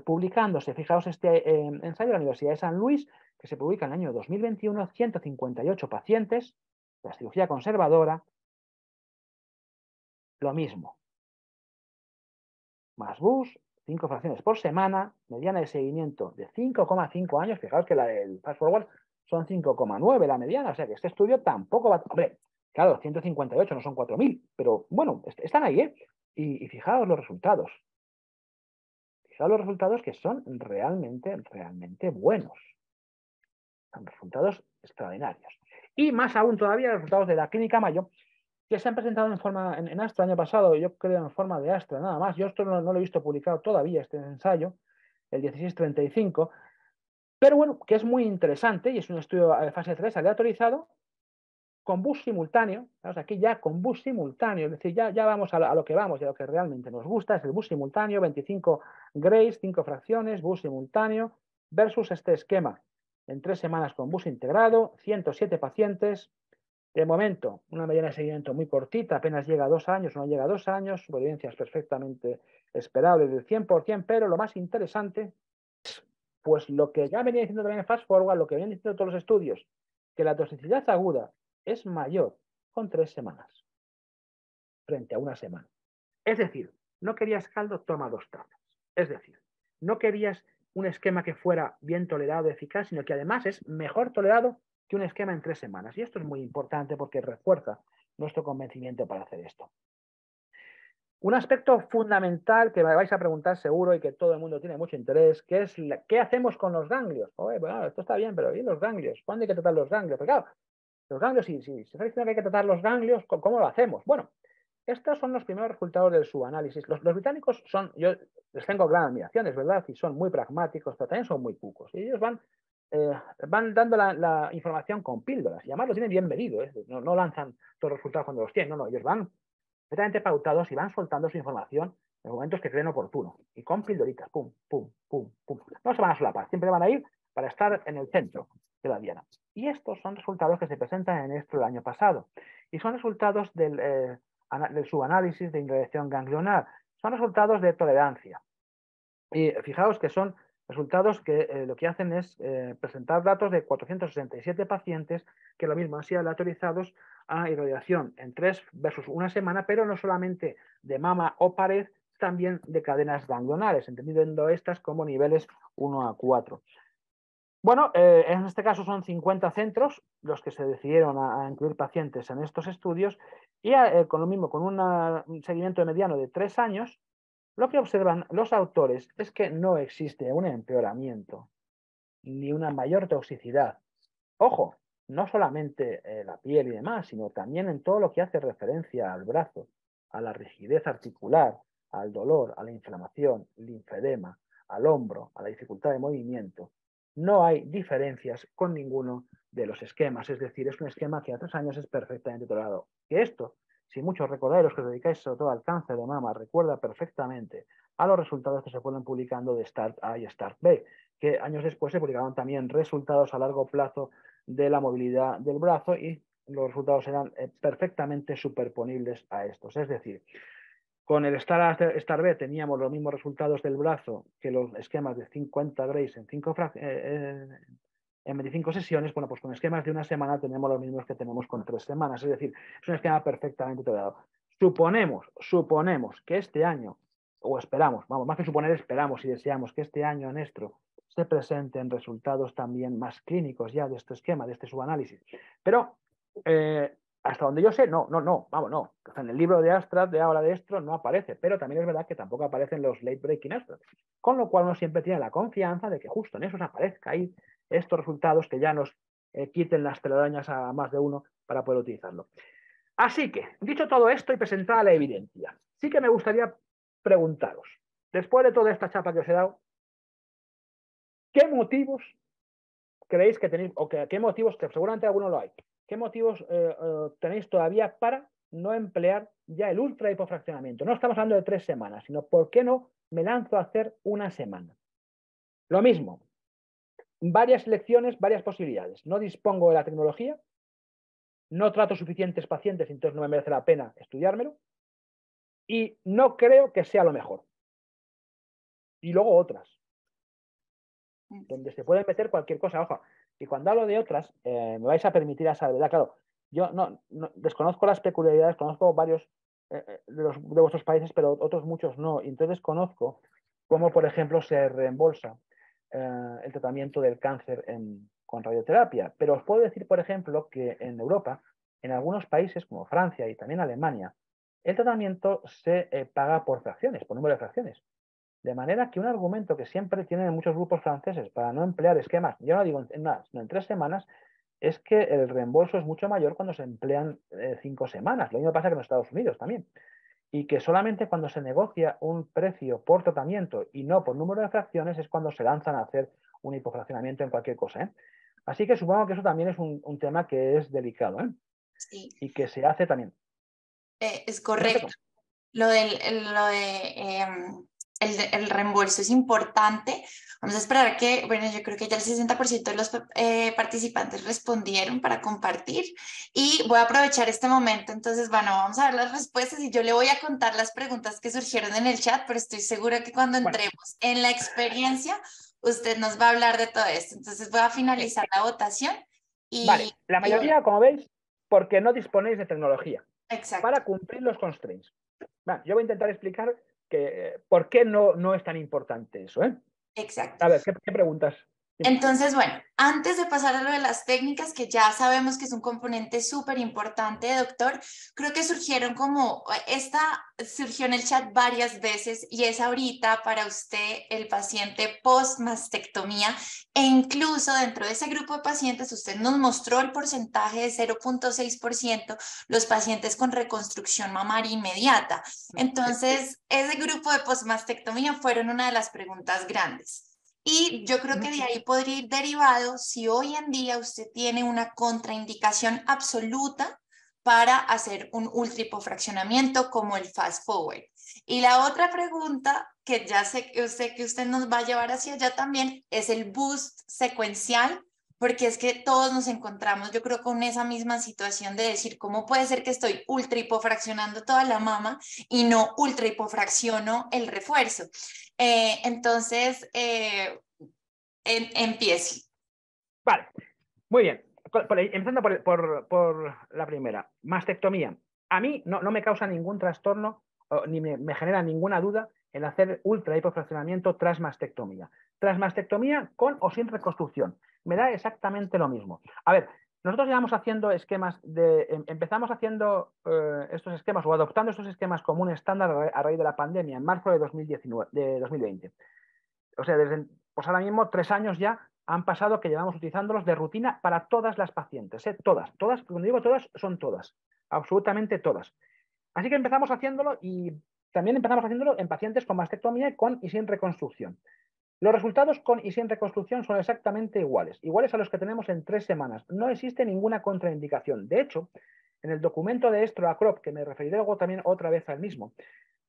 publicándose. Fijaos este ensayo de la Universidad de San Luis, que se publica en el año 2021, 158 pacientes, la cirugía conservadora, lo mismo. Más bus, 5 fracciones por semana, mediana de seguimiento de 5,5 años, fijaos que la del Fast Forward son 5,9 la mediana, o sea que este estudio tampoco va... Hombre, claro, 158 no son 4.000, pero bueno, están ahí, ¿eh? Y fijaos los resultados. Fijaos los resultados que son realmente buenos. Son resultados extraordinarios. Y más aún todavía los resultados de la Clínica Mayo, que se han presentado en Astra el año pasado, yo creo en forma de Astra, nada más. Yo esto no lo he visto publicado todavía, este ensayo, el 1635, pero bueno, que es muy interesante y es un estudio de fase 3 aleatorizado con bus simultáneo. Vamos aquí ya con bus simultáneo, es decir, ya vamos a lo que vamos y a lo que realmente nos gusta, es el bus simultáneo, 25 grays, 5 fracciones, bus simultáneo, versus este esquema en 3 semanas con bus integrado, 107 pacientes, De momento, una mediana de seguimiento muy cortita, apenas llega a 2 años, no llega a 2 años, supervivencia es perfectamente esperable del 100%, pero lo más interesante, pues lo que ya venía diciendo también en Fast Forward, lo que venían diciendo todos los estudios, que la toxicidad aguda es mayor con 3 semanas frente a una semana. Es decir, no querías caldo, toma 2 tazas. Es decir, no querías un esquema que fuera bien tolerado, eficaz, sino que además es mejor tolerado que un esquema en 3 semanas. Y esto es muy importante porque refuerza nuestro convencimiento para hacer esto. Un aspecto fundamental que me vais a preguntar seguro y que todo el mundo tiene mucho interés, que es ¿qué hacemos con los ganglios? Oye, bueno, esto está bien, pero ¿y los ganglios? ¿Cuándo hay que tratar los ganglios? Porque claro, los ganglios, si se está diciendo que hay que tratar los ganglios, ¿cómo lo hacemos? Bueno, estos son los primeros resultados de su análisis. Los británicos son, yo les tengo gran admiración, es verdad, y son muy pragmáticos, pero también son muy cucos. Y ellos van dando la información con píldoras, y además lo tienen bien medido, ¿eh? No lanzan todos los resultados cuando los tienen, no, ellos van perfectamente pautados y van soltando su información en los momentos que creen oportuno. Y con pildoritas, pum, pum, pum, pum. No se van a solapar, siempre van a ir para estar en el centro de la diana. Y estos son resultados que se presentan en esto el año pasado. Y son resultados del subanálisis de irradiación ganglionar. Son resultados de tolerancia. Y fijaos que son resultados que lo que hacen es presentar datos de 467 pacientes que lo mismo han sido aleatorizados a irradiación en 3 versus una semana, pero no solamente de mama o pared, también de cadenas ganglionares, entendiendo estas como niveles 1 a 4. Bueno, en este caso son 50 centros los que se decidieron a incluir pacientes en estos estudios y con lo mismo, con un seguimiento mediano de 3 años, lo que observan los autores es que no existe un empeoramiento ni una mayor toxicidad. Ojo, no solamente la piel y demás, sino también en todo lo que hace referencia al brazo, a la rigidez articular, al dolor, a la inflamación, linfedema, al hombro, a la dificultad de movimiento. No hay diferencias con ninguno de los esquemas, es decir, es un esquema que a 3 años es perfectamente tolerado. Que esto, si muchos recordáis, los que os dedicáis sobre todo al cáncer de mama, recuerda perfectamente a los resultados que se fueron publicando de START A y START B, que años después se publicaban también resultados a largo plazo de la movilidad del brazo y los resultados eran perfectamente superponibles a estos. Es decir, con el STAR B teníamos los mismos resultados del brazo que los esquemas de 50 Grays en 25 sesiones. Bueno, pues con esquemas de una semana tenemos los mismos que tenemos con 3 semanas. Es decir, es un esquema perfectamente tolerado. Suponemos que este año, o esperamos, vamos, más que suponer, esperamos y deseamos que este año en Estro se presenten resultados también más clínicos ya de este esquema, de este subanálisis. Pero hasta donde yo sé, no. En el libro de Abstract de ahora de Estro no aparece, pero también es verdad que tampoco aparecen los late breaking abstracts, con lo cual uno siempre tiene la confianza de que justo en esos aparezca ahí estos resultados que ya nos quiten las telarañas a más de uno para poder utilizarlo. Así que, dicho todo esto y presentada la evidencia, sí que me gustaría preguntaros, después de toda esta chapa que os he dado, ¿qué motivos creéis que tenéis, o qué motivos, que seguramente alguno lo hay, qué motivos tenéis todavía para no emplear ya el ultra hipofraccionamiento? No estamos hablando de 3 semanas, sino ¿por qué no me lanzo a hacer una semana? Lo mismo, varias lecciones, varias posibilidades. No dispongo de la tecnología, no trato suficientes pacientes, entonces no me merece la pena estudiármelo, y no creo que sea lo mejor. Y luego otras, donde se puede meter cualquier cosa. Ojo, y cuando hablo de otras, me vais a permitir a saber, ¿verdad? Claro, yo no desconozco las peculiaridades, conozco varios de vuestros países, pero otros muchos no. Y entonces conozco cómo, por ejemplo, se reembolsa el tratamiento del cáncer con radioterapia. Pero os puedo decir, por ejemplo, que en Europa, en algunos países como Francia y también Alemania, el tratamiento se paga por fracciones, por número de fracciones. De manera que un argumento que siempre tienen muchos grupos franceses para no emplear esquemas, yo no digo en más, sino en 3 semanas, es que el reembolso es mucho mayor cuando se emplean 5 semanas. Lo mismo pasa que en los Estados Unidos también. Y que solamente cuando se negocia un precio por tratamiento y no por número de fracciones es cuando se lanzan a hacer un hipofraccionamiento en cualquier cosa, ¿eh? Así que supongo que eso también es un tema que es delicado, ¿eh? Sí. Y que se hace también. Es correcto. Lo de el reembolso es importante. Vamos a esperar que, bueno, yo creo que ya el 60% de los participantes respondieron para compartir y voy a aprovechar este momento. Entonces, bueno, vamos a ver las respuestas y yo le voy a contar las preguntas que surgieron en el chat, pero estoy segura que cuando Bueno, entremos en la experiencia, usted nos va a hablar de todo esto. Entonces, voy a finalizar la votación vale, la y bueno, mayoría, como veis, porque no disponéis de tecnología exacto, para cumplir los constraints. Bueno, yo voy a intentar explicar por qué no es tan importante eso, ¿eh? exacto. A ver, ¿qué preguntas? Dime. Entonces, bueno, antes de pasar a lo de las técnicas, que ya sabemos que es un componente súper importante, doctor, creo que surgieron como, esta surgió en el chat varias veces y es ahorita para usted el paciente post-mastectomía e incluso dentro de ese grupo de pacientes usted nos mostró el porcentaje de 0,6% los pacientes con reconstrucción mamaria inmediata. Entonces, ese grupo de post-mastectomía fueron una de las preguntas grandes. Y yo creo que de ahí podría ir derivado si hoy en día usted tiene una contraindicación absoluta para hacer un ultrahipofraccionamiento como el fast forward. Y la otra pregunta que ya sé que usted nos va a llevar hacia allá también es el boost secuencial, porque es que todos nos encontramos, yo creo, con esa misma situación de decir, ¿cómo puede ser que estoy ultrahipofraccionando toda la mama y no ultrahipofracciono el refuerzo? Entonces, empiece. Vale, muy bien. Empezando por la primera, mastectomía. A mí no me causa ningún trastorno ni me genera ninguna duda el hacer ultrahipofraccionamiento tras mastectomía. Tras mastectomía, con o sin reconstrucción. Me da exactamente lo mismo. A ver, nosotros llevamos haciendo empezamos haciendo estos esquemas o adoptando estos esquemas como un estándar a raíz de la pandemia en marzo de 2020. O sea, pues ahora mismo 3 años ya han pasado que llevamos utilizándolos de rutina para todas las pacientes, ¿eh? Todas, cuando digo todas, son todas, absolutamente todas. Así que empezamos haciéndolo y también empezamos haciéndolo en pacientes con mastectomía con y sin reconstrucción. Los resultados con y sin reconstrucción son exactamente iguales a los que tenemos en 3 semanas. No existe ninguna contraindicación. De hecho, en el documento de ESTRO-ACROP, que me referiré luego también otra vez al mismo,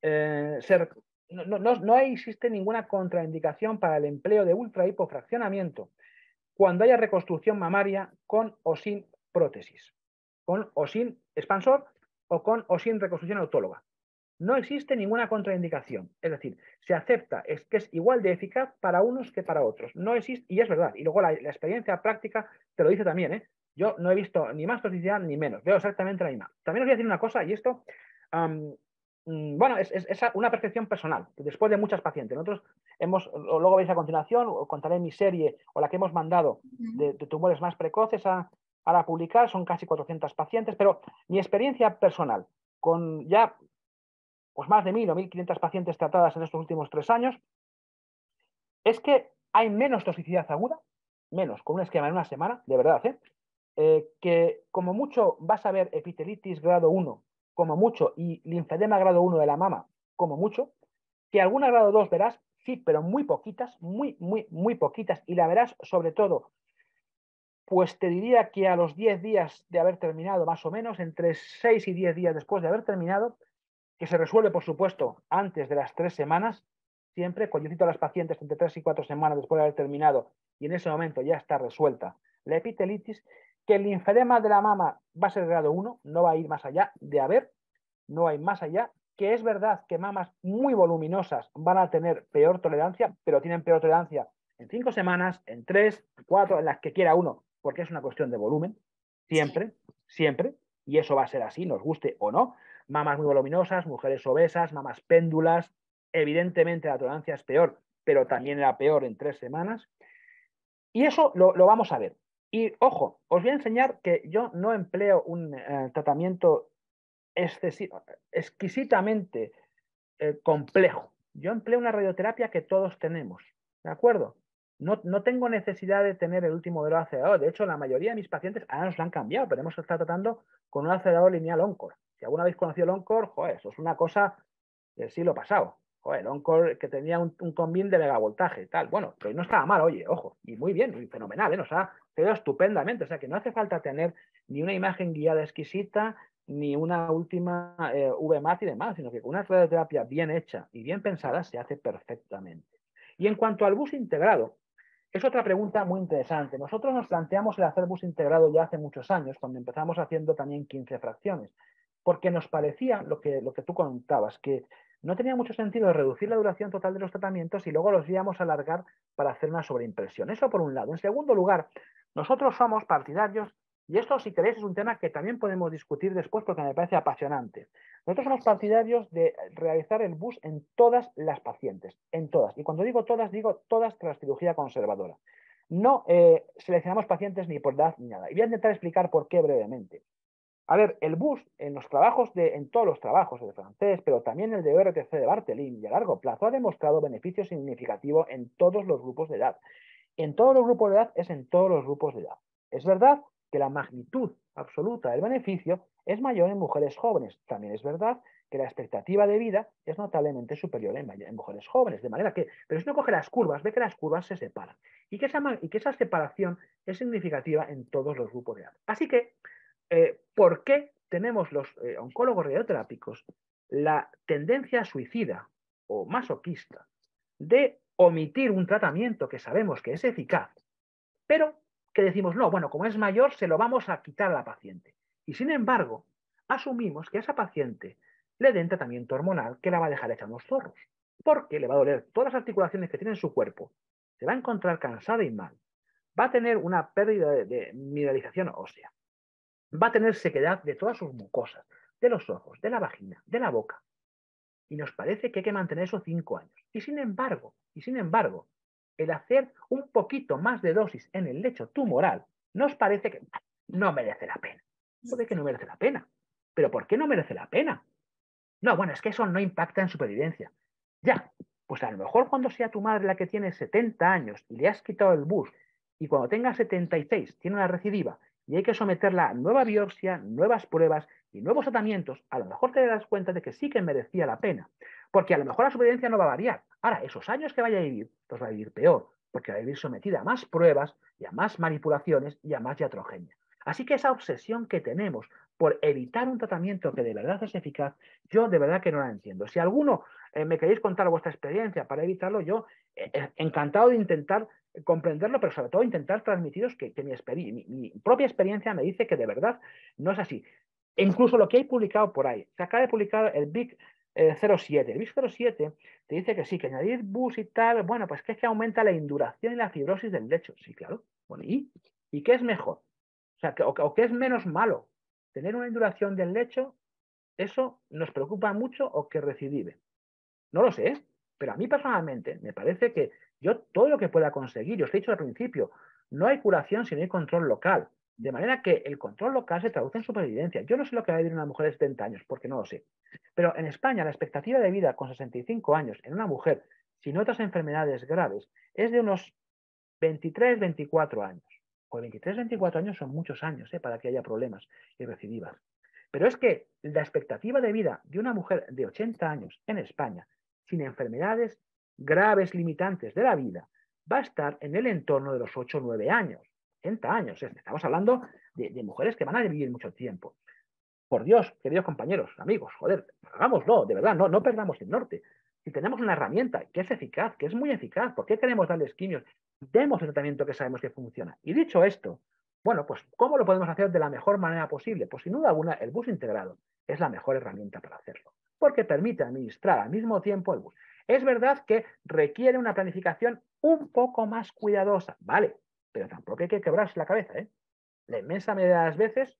no existe ninguna contraindicación para el empleo de ultrahipofraccionamiento cuando haya reconstrucción mamaria con o sin prótesis, con o sin expansor o con o sin reconstrucción autóloga. No existe ninguna contraindicación. Es decir, se acepta que es igual de eficaz para unos que para otros. No existe, y es verdad. Y luego la experiencia práctica te lo dice también, ¿eh? Yo no he visto ni más toxicidad ni menos. Veo exactamente la misma. También os voy a decir una cosa, y esto, bueno, es una percepción personal. Después de muchas pacientes. Nosotros luego veis a continuación, os contaré mi serie o la que hemos mandado de tumores más precoces a publicar. Son casi 400 pacientes, pero mi experiencia personal con ya pues más de 1.000 o 1.500 pacientes tratadas en estos últimos 3 años, es que hay menos toxicidad aguda, menos, con un esquema en una semana, de verdad, que como mucho vas a ver epitelitis grado 1, como mucho, y linfedema grado 1 de la mama, como mucho, que alguna grado 2 verás, sí, pero muy poquitas, muy poquitas, y la verás sobre todo, pues te diría que a los 10 días de haber terminado, más o menos, entre 6 y 10 días después de haber terminado, que se resuelve, por supuesto, antes de las 3 semanas, siempre, cuando yo cito a las pacientes entre 3 y 4 semanas después de haber terminado, y en ese momento ya está resuelta la epitelitis, que el linfedema de la mama va a ser grado 1, no va a ir más allá de haber, no hay más allá, que es verdad que mamas muy voluminosas van a tener peor tolerancia, pero tienen peor tolerancia en 5 semanas, en 3, 4, en las que quiera uno, porque es una cuestión de volumen, siempre, siempre, y eso va a ser así, nos guste o no. Mamas muy voluminosas, mujeres obesas, mamas péndulas. Evidentemente la tolerancia es peor, pero también era peor en 3 semanas. Y eso lo vamos a ver. Y ojo, os voy a enseñar que yo no empleo un tratamiento exquisitamente complejo. Yo empleo una radioterapia que todos tenemos, ¿de acuerdo? No tengo necesidad de tener el último modelo de acelerador. De hecho, la mayoría de mis pacientes ahora nos lo han cambiado, pero hemos estado tratando con un acelerador lineal Oncor. Si alguna vez conocido el Oncor, joder, eso es una cosa del siglo pasado. Joder, el Oncor que tenía un combin de megavoltaje, tal. Bueno, pero no estaba mal, oye, ojo, y muy bien, y fenomenal, nos ha quedado estupendamente. O sea que no hace falta tener ni una imagen guiada exquisita, ni una última VMAT y demás, sino que con una radioterapia bien hecha y bien pensada se hace perfectamente. Y en cuanto al bus integrado, es otra pregunta muy interesante. Nosotros nos planteamos el hacer bus integrado ya hace muchos años, cuando empezamos haciendo también 15 fracciones, porque nos parecía lo que tú comentabas, que no tenía mucho sentido reducir la duración total de los tratamientos y luego los íbamos a alargar para hacer una sobreimpresión. Eso por un lado. En segundo lugar, nosotros somos partidarios, y esto si queréis es un tema que también podemos discutir después porque me parece apasionante. Nosotros somos partidarios de realizar el bus en todas las pacientes, en todas. Y cuando digo todas tras cirugía conservadora. No seleccionamos pacientes ni por edad ni nada. Y voy a intentar explicar por qué brevemente. A ver, el bus en los trabajos en todos los trabajos, el de francés, pero también el de ORTC de Barthelin y a largo plazo ha demostrado beneficio significativo en todos los grupos de edad. En todos los grupos de edad es en todos los grupos de edad. Es verdad que la magnitud absoluta del beneficio es mayor en mujeres jóvenes. También es verdad que la expectativa de vida es notablemente superior en mujeres jóvenes. De manera que, pero si uno coge las curvas, ve que las curvas se separan y que esa separación es significativa en todos los grupos de edad. Así que, ¿por qué tenemos los oncólogos radioterápicos la tendencia suicida o masoquista de omitir un tratamiento que sabemos que es eficaz, pero que decimos, no, bueno, como es mayor, se lo vamos a quitar a la paciente? Y sin embargo, asumimos que a esa paciente le den tratamiento hormonal que la va a dejar hecha unos zorros, porque le va a doler todas las articulaciones que tiene en su cuerpo, se va a encontrar cansada y mal, va a tener una pérdida de mineralización ósea, va a tener sequedad de todas sus mucosas, de los ojos, de la vagina, de la boca. Y nos parece que hay que mantener eso 5 años. Y sin embargo, el hacer un poquito más de dosis en el lecho tumoral nos parece que no merece la pena. ¿Por qué no merece la pena? ¿Pero por qué no merece la pena? No, bueno, es que eso no impacta en supervivencia. Ya, pues a lo mejor cuando sea tu madre la que tiene 70 años y le has quitado el bus y cuando tenga 76 tiene una recidiva y hay que someterla a nueva biopsia, nuevas pruebas y nuevos tratamientos, a lo mejor te das cuenta de que sí que merecía la pena. Porque a lo mejor la supervivencia no va a variar. Ahora, esos años que vaya a vivir, los va a vivir peor, porque va a vivir sometida a más pruebas y a más manipulaciones y a más iatrogenia. Así que esa obsesión que tenemos por evitar un tratamiento que de verdad es eficaz, yo de verdad que no la entiendo. Si alguno me queréis contar vuestra experiencia para evitarlo, yo encantado de intentar comprenderlo, pero sobre todo intentar transmitiros que mi propia experiencia me dice que de verdad no es así. E incluso lo que hay publicado por ahí, se acaba de publicar el Big 07. El Big 07 te dice que sí, que añadir bus y tal, bueno, pues que es que aumenta la induración y la fibrosis del lecho. Sí, claro. Bueno, ¿y qué es mejor? O sea, o qué es menos malo. Tener una induración del lecho, ¿eso nos preocupa mucho o que recidive? No lo sé, pero a mí personalmente me parece que yo todo lo que pueda conseguir, yo os he dicho al principio, no hay curación si no hay control local. De manera que el control local se traduce en supervivencia. Yo no sé lo que va a vivir una mujer de 70 años, porque no lo sé. Pero en España la expectativa de vida con 65 años en una mujer sin otras enfermedades graves es de unos 23, 24 años. Pues 23, 24 años son muchos años para que haya problemas y recidivas. Pero es que la expectativa de vida de una mujer de 80 años en España, sin enfermedades graves limitantes de la vida, va a estar en el entorno de los 8 o 9 años. 80 años. Estamos hablando de mujeres que van a vivir mucho tiempo. Por Dios, queridos compañeros, amigos, joder, hagámoslo, de verdad, no perdamos el norte. Si tenemos una herramienta que es eficaz, que es muy eficaz, ¿por qué queremos darles quimios? Demos el tratamiento que sabemos que funciona. Y dicho esto, bueno, pues ¿cómo lo podemos hacer de la mejor manera posible? Pues sin duda alguna, el bus integrado es la mejor herramienta para hacerlo, porque permite administrar al mismo tiempo el bus. Es verdad que requiere una planificación un poco más cuidadosa, vale, pero tampoco hay que quebrarse la cabeza, ¿eh? La inmensa mayoría de las veces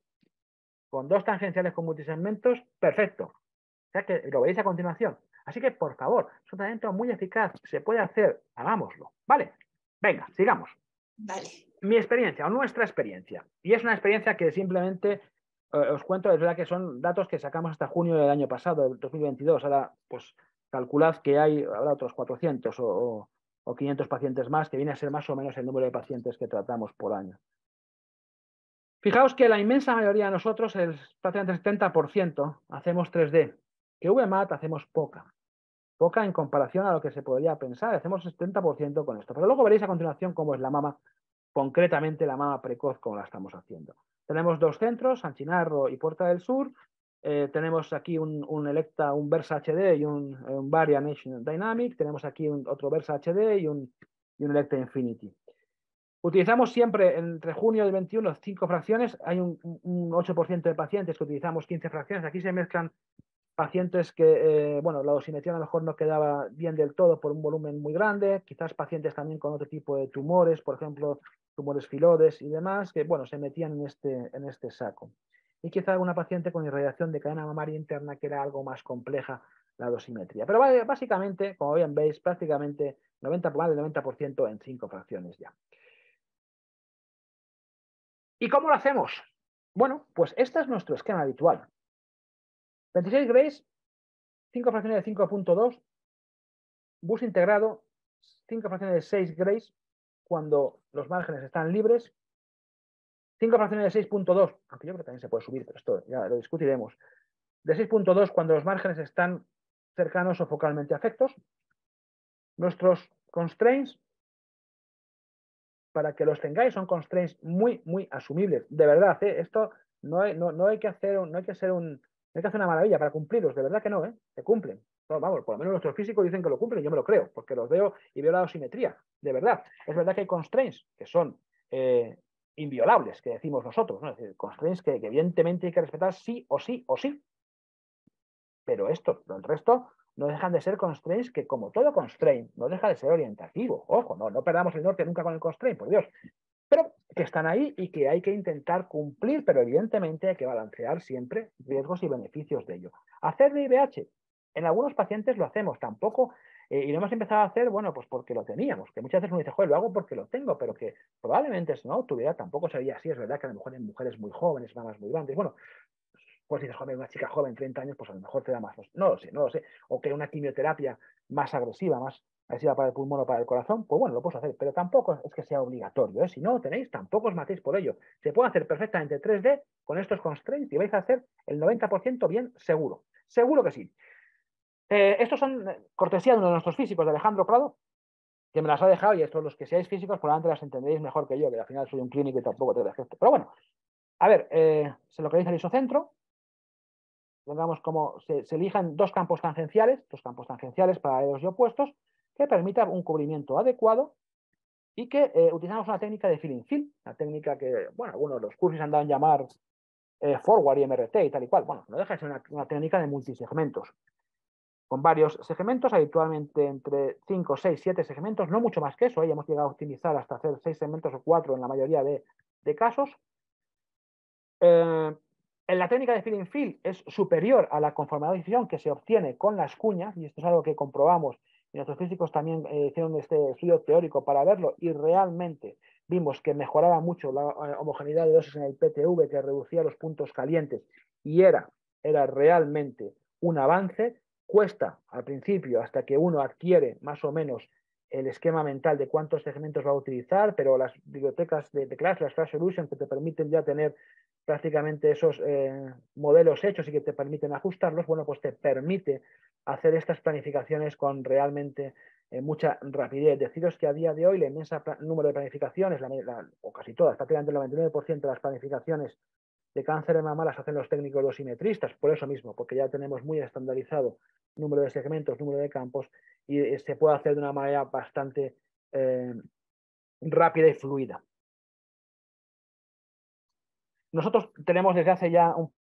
con 2 tangenciales con multisegmentos, perfecto. O sea que lo veréis a continuación. Así que, por favor, es un tratamiento muy eficaz, se puede hacer, hagámoslo. ¿Vale? Venga, sigamos. Vale. Mi experiencia o nuestra experiencia. Y es una experiencia que simplemente os cuento, es verdad que son datos que sacamos hasta junio del año pasado, del 2022. Ahora, pues, calculad que habrá otros 400 o 500 pacientes más, que viene a ser más o menos el número de pacientes que tratamos por año. Fijaos que la inmensa mayoría de nosotros, el prácticamente el 70%, hacemos 3D. Que VMAT hacemos poca. Poca en comparación a lo que se podría pensar. Hacemos 70% con esto. Pero luego veréis a continuación cómo es la mama, concretamente la mama precoz, como la estamos haciendo. Tenemos 2 centros, San Chinarro y Puerta del Sur, Tenemos aquí un Electa, un Versa HD y un Varia Nation Dynamic. Tenemos aquí otro Versa HD y un Electa Infinity. Utilizamos siempre entre junio del 21 5 fracciones. Hay un 8% de pacientes que utilizamos 15 fracciones. Aquí se mezclan pacientes que, bueno, la dosimetría a lo mejor no quedaba bien del todo por un volumen muy grande. Quizás pacientes también con otro tipo de tumores, por ejemplo, tumores filodes y demás, que, bueno, se metían en este saco. Y quizá alguna paciente con irradiación de cadena mamaria interna, que era algo más compleja la dosimetría. Pero básicamente, como bien veis, prácticamente más del 90% en 5 fracciones ya. ¿Y cómo lo hacemos? Bueno, pues este es nuestro esquema habitual. 26 Grays, 5 fracciones de 5.2, bus integrado, 5 fracciones de 6 Grays cuando los márgenes están libres, 5 fracciones de 6.2, aunque yo creo que también se puede subir, pero esto ya lo discutiremos, de 6.2 cuando los márgenes están cercanos o focalmente afectos. Nuestros constraints, para que los tengáis, son constraints muy, muy asumibles. De verdad, esto no hay que hacer una maravilla para cumplirlos, de verdad que no, se cumplen. No, vamos, por lo menos nuestros físicos dicen que lo cumplen, yo me lo creo, porque los veo y veo la dosimetría, de verdad. Es verdad que hay constraints que son inviolables, que decimos nosotros, ¿no? Es decir, constraints que evidentemente hay que respetar sí o sí o sí. Pero el resto, no dejan de ser constraints que, como todo constraint, no deja de ser orientativo. Ojo, no perdamos el norte nunca con el constraint, por Dios. Pero que están ahí y que hay que intentar cumplir, pero evidentemente hay que balancear siempre riesgos y beneficios de ello. Hacer de IVH, en algunos pacientes lo hacemos, tampoco, y lo hemos empezado a hacer, bueno, pues porque lo teníamos, que muchas veces uno dice, joder, lo hago porque lo tengo, pero que probablemente si no tuviera tampoco sería así. Es verdad que a lo mejor en mujeres muy jóvenes, mamas muy grandes, bueno, pues si dices, joven, una chica joven, 30 años, pues a lo mejor te da más. No lo sé. O que una quimioterapia más agresiva para el pulmón o para el corazón, pues bueno, lo puedes hacer, pero tampoco es que sea obligatorio. Si no lo tenéis, tampoco os matéis por ello. Se puede hacer perfectamente 3D con estos constraints y vais a hacer el 90% bien seguro. Seguro que sí. Estos son cortesía de uno de nuestros físicos, de Alejandro Prado, que me las ha dejado, y estos, los que seáis físicos, probablemente las entenderéis mejor que yo, que al final soy un clínico y tampoco te esto. Pero bueno, a ver, se localiza el isocentro. Digamos, como se elijan dos campos tangenciales paralelos y opuestos, que permitan un cubrimiento adecuado y que utilizamos una técnica de fill in fill, una técnica que, bueno, algunos de los cursos han dado en llamar forward y MRT y tal y cual. Bueno, no deja de ser una técnica de multisegmentos, con varios segmentos, habitualmente entre 5, 6, 7 segmentos, no mucho más que eso, hemos llegado a optimizar hasta hacer 6 segmentos o 4 en la mayoría de casos. En la técnica de fill in fill es superior a la conformidad de decisión que se obtiene con las cuñas, y esto es algo que comprobamos, y nuestros físicos también hicieron este estudio teórico para verlo, y realmente vimos que mejoraba mucho la homogeneidad de dosis en el PTV, que reducía los puntos calientes, y era realmente un avance. Cuesta al principio hasta que uno adquiere más o menos el esquema mental de cuántos segmentos va a utilizar, pero las bibliotecas de Class, las Class Solutions, que te permiten ya tener prácticamente esos modelos hechos y que te permiten ajustarlos, bueno, pues te permite hacer estas planificaciones con realmente mucha rapidez. Deciros que a día de hoy la inmensa número de planificaciones, o casi todas, prácticamente el 99% de las planificaciones de cáncer de mama las hacen los técnicos dosimetristas, por eso mismo, porque ya tenemos muy estandarizado número de segmentos, número de campos, y se puede hacer de una manera bastante rápida y fluida. Nosotros tenemos desde hace ya un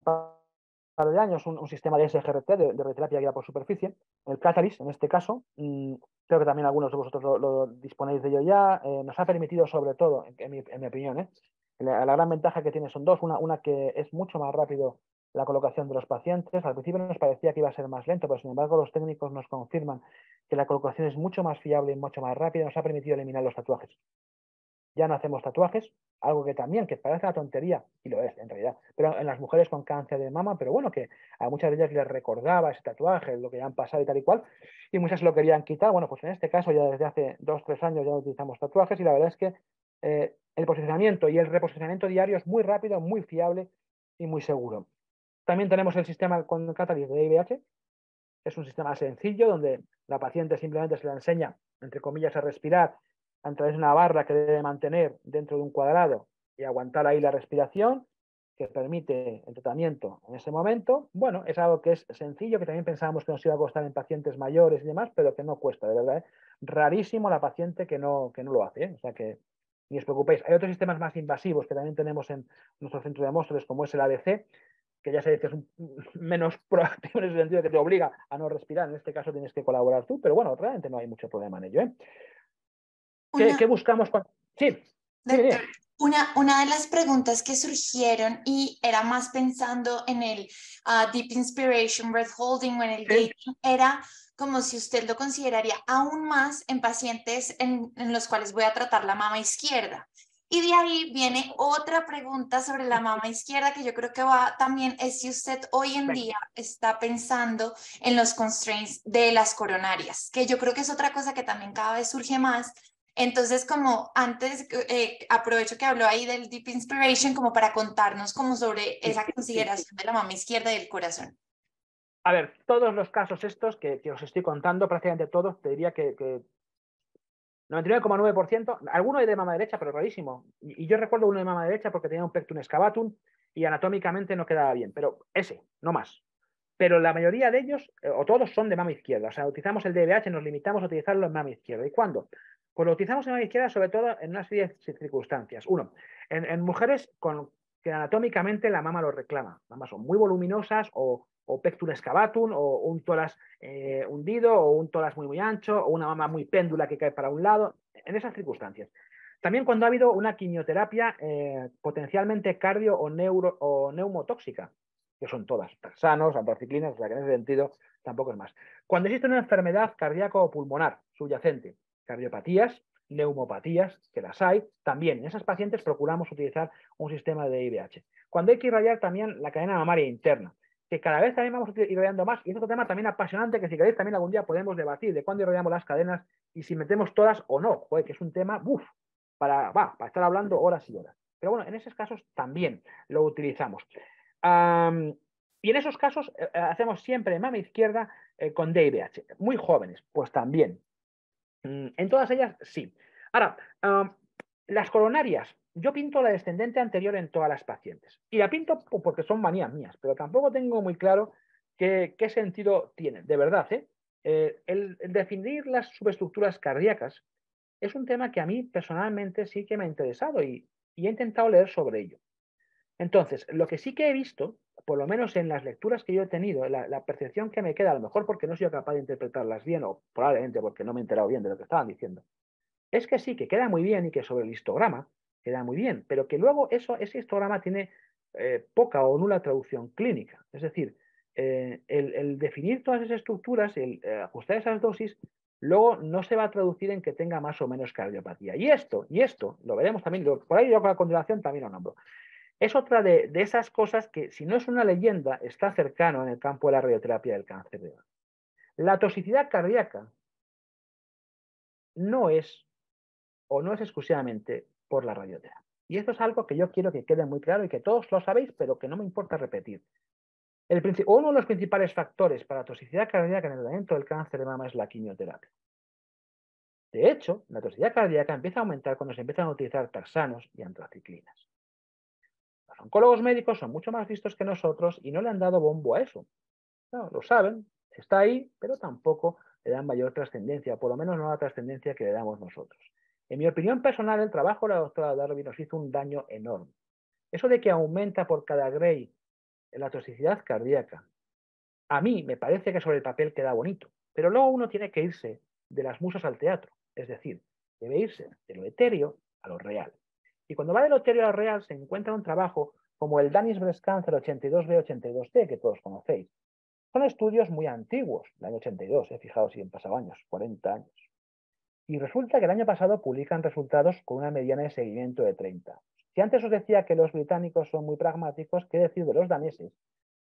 par de años un sistema de SGRT, de radioterapia guiada por superficie, el Catalyst en este caso. Creo que también algunos de vosotros lo disponéis de ello ya. Nos ha permitido, sobre todo, en mi opinión, la gran ventaja que tiene son dos. Una que es mucho más rápido la colocación de los pacientes. Al principio nos parecía que iba a ser más lento, pero sin embargo los técnicos nos confirman que la colocación es mucho más fiable y mucho más rápida. Nos ha permitido eliminar los tatuajes. Ya no hacemos tatuajes, algo que también, que parece una tontería, y lo es en realidad, pero en las mujeres con cáncer de mama, pero bueno, que a muchas de ellas les recordaba ese tatuaje, lo que ya han pasado y tal y cual, y muchas lo querían quitar. Bueno, pues en este caso ya desde hace 2 o 3 años ya no utilizamos tatuajes, y la verdad es que el posicionamiento y el reposicionamiento diario es muy rápido, muy fiable y muy seguro. También tenemos el sistema con Catalyst de IVH. Es un sistema sencillo donde la paciente simplemente se le enseña, entre comillas, a respirar a través de una barra que debe mantener dentro de un cuadrado y aguantar ahí la respiración, que permite el tratamiento en ese momento, bueno, es algo que es sencillo, que también pensábamos que nos iba a costar en pacientes mayores y demás, pero que no cuesta, de verdad, ¿eh? Rarísimo la paciente que no lo hace, ¿eh? O sea que ni os preocupéis. Hay otros sistemas más invasivos que también tenemos en nuestro centro de Móstoles, como es el ABC, que ya sabéis que es menos proactivo en ese sentido, que te obliga a no respirar. En este caso tienes que colaborar tú, pero bueno, realmente no hay mucho problema en ello, ¿eh? ¿Qué Una, buscamos? Sí, dime, doctor, dime. una de las preguntas que surgieron y era más pensando en el Deep Inspiration, Breath Holding o en el Sí. gating, era como si usted lo consideraría aún más en pacientes en los cuales voy a tratar la mama izquierda. Y de ahí viene otra pregunta sobre la mama izquierda que yo creo que va también, es si usted hoy en Venga. día está pensando en los constraints de las coronarias, que yo creo que es otra cosa que también cada vez surge más. Entonces, como antes, aprovecho que habló ahí del Deep Inspiration como para contarnos como sobre Sí, esa sí. consideración de la mama izquierda y del corazón. A ver, todos los casos estos que os estoy contando, prácticamente todos, te diría que 99,9%, alguno hay de mama derecha, pero rarísimo. Y yo recuerdo uno de mama derecha porque tenía un pectum excavatum y anatómicamente no quedaba bien, pero ese, no más. Pero la mayoría de ellos, o todos, son de mama izquierda. O sea, utilizamos el DBH, nos limitamos a utilizarlo en mama izquierda. ¿Y cuándo? Pues lo utilizamos en mama izquierda sobre todo en una serie de circunstancias. Uno, en mujeres que anatómicamente la mama lo reclama. Mamas son muy voluminosas o pectum excavatum o un tórax hundido o un tórax muy ancho o una mama muy péndula que cae para un lado. En esas circunstancias. También cuando ha habido una quimioterapia potencialmente cardio o neumotóxica, que son todas taxanos, antraciclinas, o sea que en ese sentido tampoco es más. Cuando existe una enfermedad cardíaco o pulmonar subyacente, cardiopatías, neumopatías, que las hay, también en esas pacientes procuramos utilizar un sistema de IVH. Cuando hay que irradiar también la cadena mamaria interna, que cada vez también vamos irradiando más, y es otro tema también apasionante que si queréis también algún día podemos debatir de cuándo irradiamos las cadenas y si metemos todas o no, joder, que es un tema, para estar hablando horas y horas. Pero bueno, en esos casos también lo utilizamos. Y en esos casos hacemos siempre mama izquierda con DIVH. Muy jóvenes, pues también. En todas ellas, sí. Ahora, las coronarias. Yo pinto la descendente anterior en todas las pacientes. Y la pinto porque son manías mías, pero tampoco tengo muy claro qué sentido tienen. De verdad, ¿eh? El definir las subestructuras cardíacas es un tema que a mí personalmente sí que me ha interesado y he intentado leer sobre ello. Entonces, lo que sí que he visto, por lo menos en las lecturas que yo he tenido, la percepción que me queda, a lo mejor porque no he sido capaz de interpretarlas bien o probablemente porque no me he enterado bien de lo que estaban diciendo, es que sí, que queda muy bien y que sobre el histograma queda muy bien, pero que luego ese histograma tiene poca o nula traducción clínica. Es decir, el definir todas esas estructuras, el ajustar esas dosis, luego no se va a traducir en que tenga más o menos cardiopatía. Y esto, lo veremos también, por ahí yo a continuación también lo nombro. Es otra de esas cosas que, si no es una leyenda, está cercano en el campo de la radioterapia del cáncer de mama. La toxicidad cardíaca no es o no es exclusivamente por la radioterapia. Y esto es algo que yo quiero que quede muy claro y que todos lo sabéis, pero que no me importa repetir. Uno de los principales factores para la toxicidad cardíaca en el tratamiento del cáncer de mama es la quimioterapia. De hecho, la toxicidad cardíaca empieza a aumentar cuando se empiezan a utilizar taxanos y antraciclinas. Los oncólogos médicos son mucho más listos que nosotros y no le han dado bombo a eso. No, lo saben, está ahí, pero tampoco le dan mayor trascendencia, por lo menos no la trascendencia que le damos nosotros. En mi opinión personal, el trabajo de la doctora Darby nos hizo un daño enorme. Eso de que aumenta por cada grey la toxicidad cardíaca, a mí me parece que sobre el papel queda bonito, pero luego uno tiene que irse de las musas al teatro, es decir, debe irse de lo etéreo a lo real. Y cuando va de lo etéreo a lo real se encuentra un trabajo como el Danish Breast Cancer 82B82D, que todos conocéis. Son estudios muy antiguos, del año 82, fijaos si han pasado años, 40 años. Y resulta que el año pasado publican resultados con una mediana de seguimiento de 30 años. Si antes os decía que los británicos son muy pragmáticos, ¿qué decir de los daneses?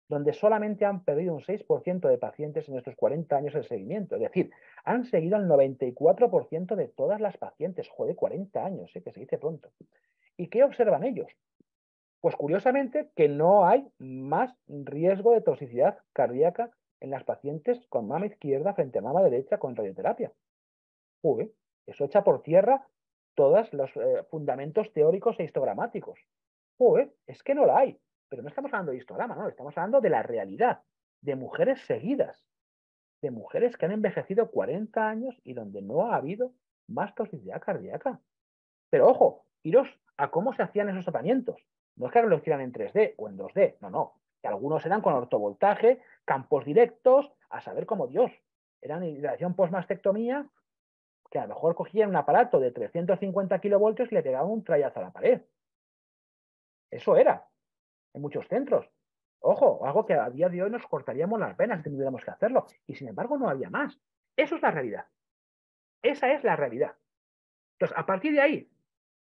Donde solamente han perdido un 6% de pacientes en estos 40 años de seguimiento. Es decir, han seguido al 94% de todas las pacientes. Joder, 40 años, que se dice pronto. ¿Y qué observan ellos? Pues curiosamente que no hay más riesgo de toxicidad cardíaca en las pacientes con mama izquierda frente a mama derecha con radioterapia. Uy, eso echa por tierra todos los fundamentos teóricos e histogramáticos. Uy, es que no la hay. Pero no estamos hablando de histograma, no, estamos hablando de la realidad, de mujeres seguidas, de mujeres que han envejecido 40 años y donde no ha habido más toxicidad cardíaca. Pero ojo, iros a cómo se hacían esos tratamientos. No es que lo hicieran en 3D o en 2D, no, no. Que algunos eran con ortovoltaje, campos directos, a saber cómo Dios. Eran irradiación postmastectomía, que a lo mejor cogían un aparato de 350 kilovoltios y le pegaban un trayazo a la pared. Eso era, en muchos centros. Ojo, algo que a día de hoy nos cortaríamos las venas si tuviéramos que hacerlo. Y sin embargo no había más. Eso es la realidad. Esa es la realidad. Entonces, a partir de ahí,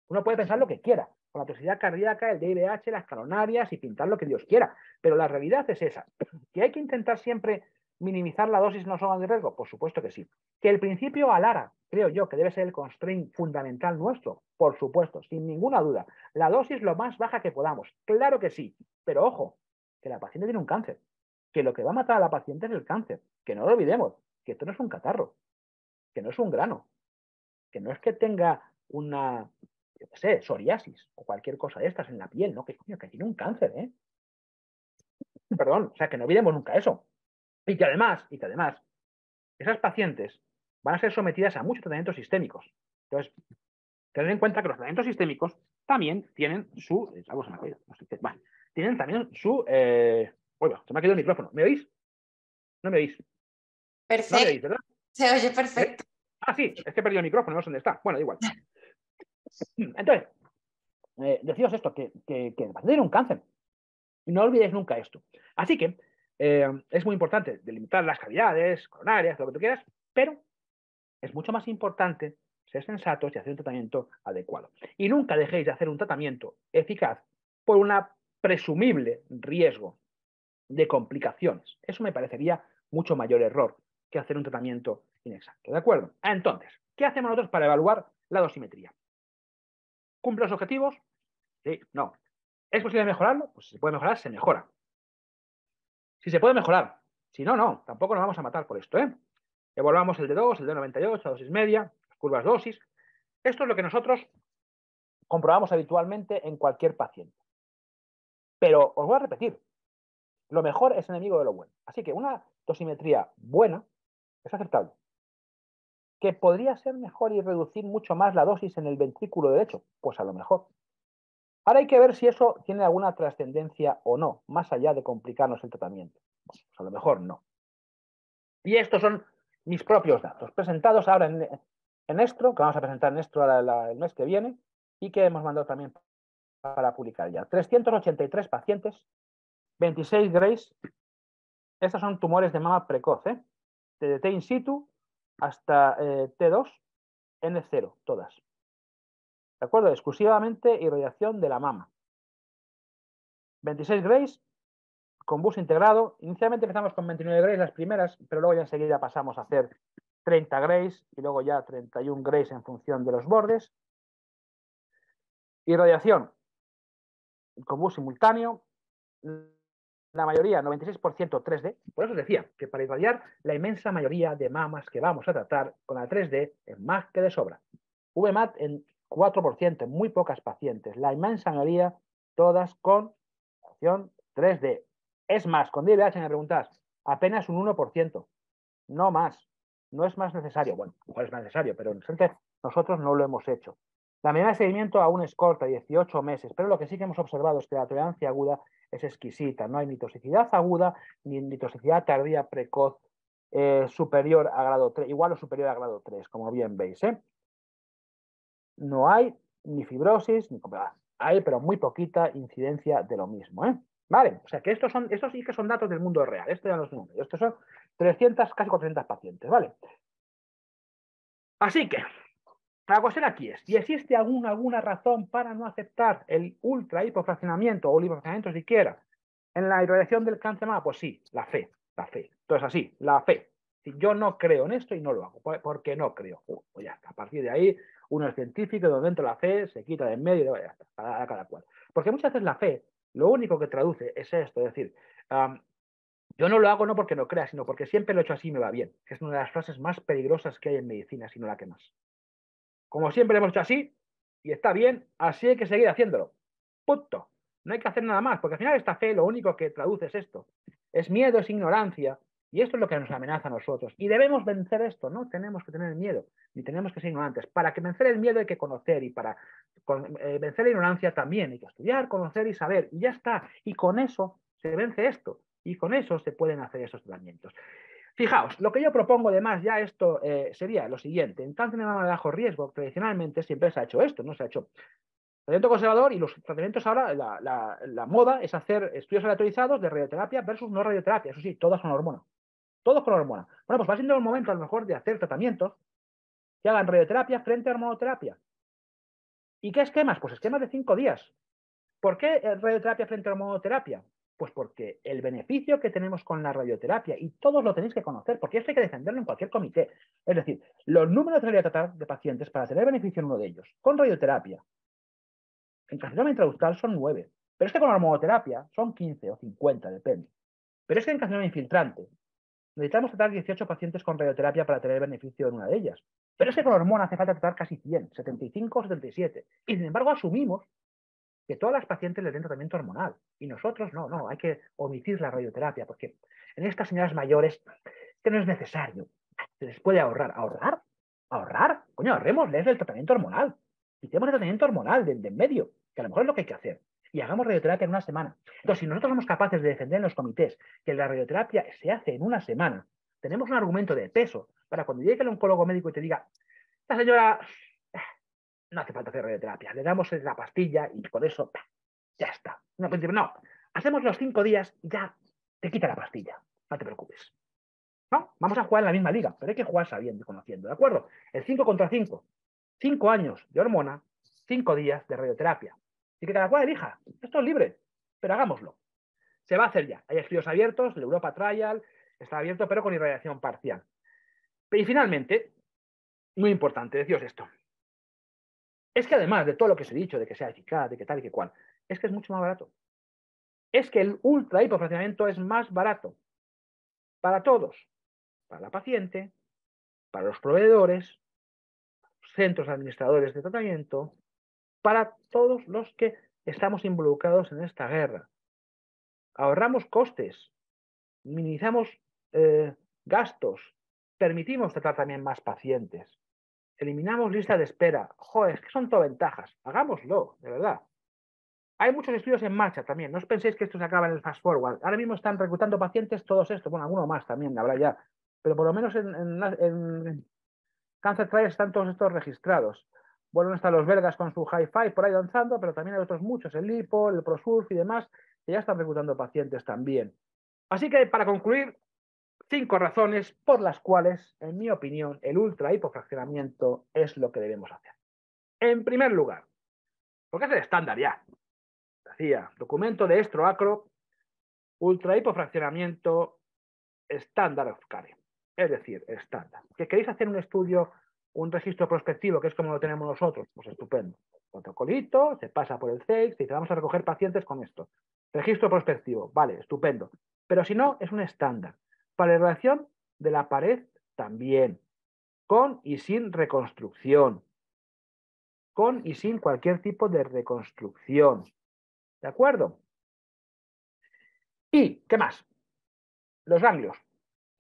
uno puede pensar lo que quiera, con la toxicidad cardíaca, el DIBH, las coronarias y pintar lo que Dios quiera. Pero la realidad es esa. ¿Que hay que intentar siempre minimizar la dosis en los órganos de riesgo? Por supuesto que sí. ¿Que el principio ALARA, creo yo, que debe ser el constraint fundamental nuestro? Por supuesto, sin ninguna duda. La dosis lo más baja que podamos. Claro que sí. Pero ojo, que la paciente tiene un cáncer. Que lo que va a matar a la paciente es el cáncer. Que no lo olvidemos. Que esto no es un catarro. Que no es un grano. Que no es que tenga una, yo qué sé, psoriasis o cualquier cosa de estas en la piel, ¿no? Que coño, que tiene un cáncer, ¿eh? Perdón, o sea, que no olvidemos nunca eso. Y que además, esas pacientes van a ser sometidas a muchos tratamientos sistémicos. Entonces, tener en cuenta que los tratamientos sistémicos también tienen su, vale, tienen también su, bueno, se me ha quedado el micrófono. ¿Me oís? ¿No me oís? No me oís, Perfecto, ¿verdad? se oye perfecto. Ah, sí, es que he perdido el micrófono, no sé dónde está. Bueno, da igual. Entonces, deciros esto, que el paciente tiene un cáncer. No olvidéis nunca esto. Así que es muy importante delimitar las cavidades, coronarias, lo que tú quieras, pero es mucho más importante ser sensatos y hacer un tratamiento adecuado. Y nunca dejéis de hacer un tratamiento eficaz por un presumible riesgo de complicaciones. Eso me parecería mucho mayor error que hacer un tratamiento inexacto. ¿De acuerdo? Entonces, ¿qué hacemos nosotros para evaluar la dosimetría? ¿Cumple los objetivos? Sí, no. ¿Es posible mejorarlo? Pues si se puede mejorar, se mejora. Si se puede mejorar. Si no, no. Tampoco nos vamos a matar por esto, ¿eh? Evaluamos el D2, el D98, la dosis media, las curvas dosis. Esto es lo que nosotros comprobamos habitualmente en cualquier paciente. Pero os voy a repetir, lo mejor es enemigo de lo bueno. Así que una dosimetría buena es aceptable. ¿Que podría ser mejor y reducir mucho más la dosis en el ventrículo derecho? Pues a lo mejor. Ahora hay que ver si eso tiene alguna trascendencia o no, más allá de complicarnos el tratamiento. Pues a lo mejor no. Y estos son mis propios datos, presentados ahora en Estro, que vamos a presentar en Estro el mes que viene, y que hemos mandado también para publicar ya. 383 pacientes, 26 Grays. Estos son tumores de mama precoz, ¿eh? Desde T in situ hasta T2, N0, todas. ¿De acuerdo? Exclusivamente irradiación de la mama. 26 Grays con bus integrado. Inicialmente empezamos con 29 Grays las primeras, pero luego ya enseguida pasamos a hacer 30 Grays y luego ya 31 Grays en función de los bordes. Irradiación con bus simultáneo. La mayoría, 96% 3D. Por eso os decía que para irradiar la inmensa mayoría de mamas que vamos a tratar con la 3D es más que de sobra. VMAT en 4%, en muy pocas pacientes. La inmensa mayoría, todas con opción 3D. Es más, con DBH me preguntas, apenas un 1%. No más. No es más necesario. Bueno, a lo mejor es más necesario, pero nosotros no lo hemos hecho. La medida de seguimiento aún es corta, 18 meses, pero lo que sí que hemos observado es que la tolerancia aguda es exquisita. No hay ni toxicidad aguda ni toxicidad tardía precoz superior a grado 3, igual o superior a grado 3, como bien veis. No hay ni fibrosis, ni hay, pero muy poquita incidencia de lo mismo. Vale, o sea que estos sí que son datos del mundo real. Estos ya no son números. Estos son 300, casi 400 pacientes, ¿vale? Así que, la cuestión aquí es, ¿y existe alguna razón para no aceptar el ultra hipofraccionamiento o el hipofraccionamiento siquiera en la irradiación del cáncer de mama? Pues sí, la fe. Entonces así, la fe. Si yo no creo en esto y no lo hago, porque no creo. Pues ya está. A partir de ahí, uno es científico, donde dentro la fe se quita de en medio y ya está, a cada cual. Porque muchas veces la fe, lo único que traduce es esto, es decir, yo no lo hago no porque no crea, sino porque siempre lo he hecho así y me va bien. Es una de las frases más peligrosas que hay en medicina, si no la que más. Como siempre lo hemos hecho así y está bien, así hay que seguir haciéndolo. Punto. No hay que hacer nada más, porque al final esta fe lo único que traduce es esto. Es miedo, es ignorancia, y esto es lo que nos amenaza a nosotros. Y debemos vencer esto, no tenemos que tener miedo, ni tenemos que ser ignorantes. Para que vencer el miedo hay que conocer, y para vencer la ignorancia también hay que estudiar, conocer y saber, y ya está. Y con eso se vence esto, y con eso se pueden hacer esos tratamientos. Fijaos, lo que yo propongo además ya esto sería lo siguiente. En cáncer de mama de bajo riesgo, tradicionalmente siempre se ha hecho esto, ¿no? Se ha hecho tratamiento conservador y los tratamientos ahora, la moda es hacer estudios aleatorizados de radioterapia versus no radioterapia. Eso sí, todas con hormona. Todos con hormona. Bueno, pues va siendo el momento a lo mejor de hacer tratamientos que hagan radioterapia frente a hormonoterapia. ¿Y qué esquemas? Pues esquemas de 5 días. ¿Por qué radioterapia frente a hormonoterapia? Pues porque el beneficio que tenemos con la radioterapia, y todos lo tenéis que conocer, porque esto hay que defenderlo en cualquier comité. Es decir, los números de radiotratar de pacientes para tener beneficio en uno de ellos con radioterapia en carcinoma intraductal son 9. Pero es que con hormonoterapia son 15 o 50, depende. Pero es que en carcinoma infiltrante necesitamos tratar 18 pacientes con radioterapia para tener beneficio en una de ellas. Pero es que con hormona hace falta tratar casi 100, 75 o 77. Y sin embargo asumimos que todas las pacientes les den tratamiento hormonal. Y nosotros no, hay que omitir la radioterapia, porque en estas señoras mayores que no es necesario. Se les puede ahorrar. ¿Ahorrar? ¿Ahorrar? Coño, ahorrémosles el tratamiento hormonal. Quitemos el tratamiento hormonal de en medio, que a lo mejor es lo que hay que hacer. Y hagamos radioterapia en una semana. Entonces, si nosotros somos capaces de defender en los comités que la radioterapia se hace en una semana, tenemos un argumento de peso para cuando llegue el oncólogo médico y te diga, la señora, no hace falta hacer radioterapia, le damos la pastilla y con eso ya está. No, hacemos los 5 días y ya te quita la pastilla. No te preocupes. No, vamos a jugar en la misma liga, pero hay que jugar sabiendo y conociendo, ¿de acuerdo? El 5 contra 5. 5 años de hormona, 5 días de radioterapia. Y que cada cual elija. Esto es libre, pero hagámoslo. Se va a hacer ya. Hay estudios abiertos, el Europa Trial está abierto, pero con irradiación parcial. Y finalmente, muy importante, deciros esto. Es que además de todo lo que os he dicho, de que sea eficaz, de que tal y que cual, es que es mucho más barato. Es que el ultra hipofraccionamiento es más barato para todos. Para la paciente, para los proveedores, centros administradores de tratamiento, para todos los que estamos involucrados en esta guerra. Ahorramos costes, minimizamos gastos, permitimos tratar también más pacientes, eliminamos lista de espera. Joder, es que son todo ventajas. Hagámoslo, de verdad. Hay muchos estudios en marcha también. No os penséis que esto se acaba en el fast forward. Ahora mismo están reclutando pacientes todos estos. Bueno, alguno más también habrá ya. Pero por lo menos en Cancer Trials están todos estos registrados. Bueno, están los belgas con su hi-fi por ahí danzando, pero también hay otros muchos, el LIPO, el ProSurf y demás, que ya están reclutando pacientes también. Así que, para concluir, 5 razones por las cuales, en mi opinión, el ultra hipofraccionamiento es lo que debemos hacer. En primer lugar, porque es el estándar ya. Decía, documento de Estro-Acro, ultra hipofraccionamiento estándar of care. Es decir, estándar. ¿Que queréis hacer un estudio, un registro prospectivo, que es como lo tenemos nosotros? Pues estupendo. Protocolito, se pasa por el CEIX, dice, vamos a recoger pacientes con esto. Registro prospectivo, vale, estupendo. Pero si no, es un estándar. Para la evaluación de la pared también. Con y sin reconstrucción. Con y sin cualquier tipo de reconstrucción. ¿De acuerdo? ¿Y qué más? Los ganglios.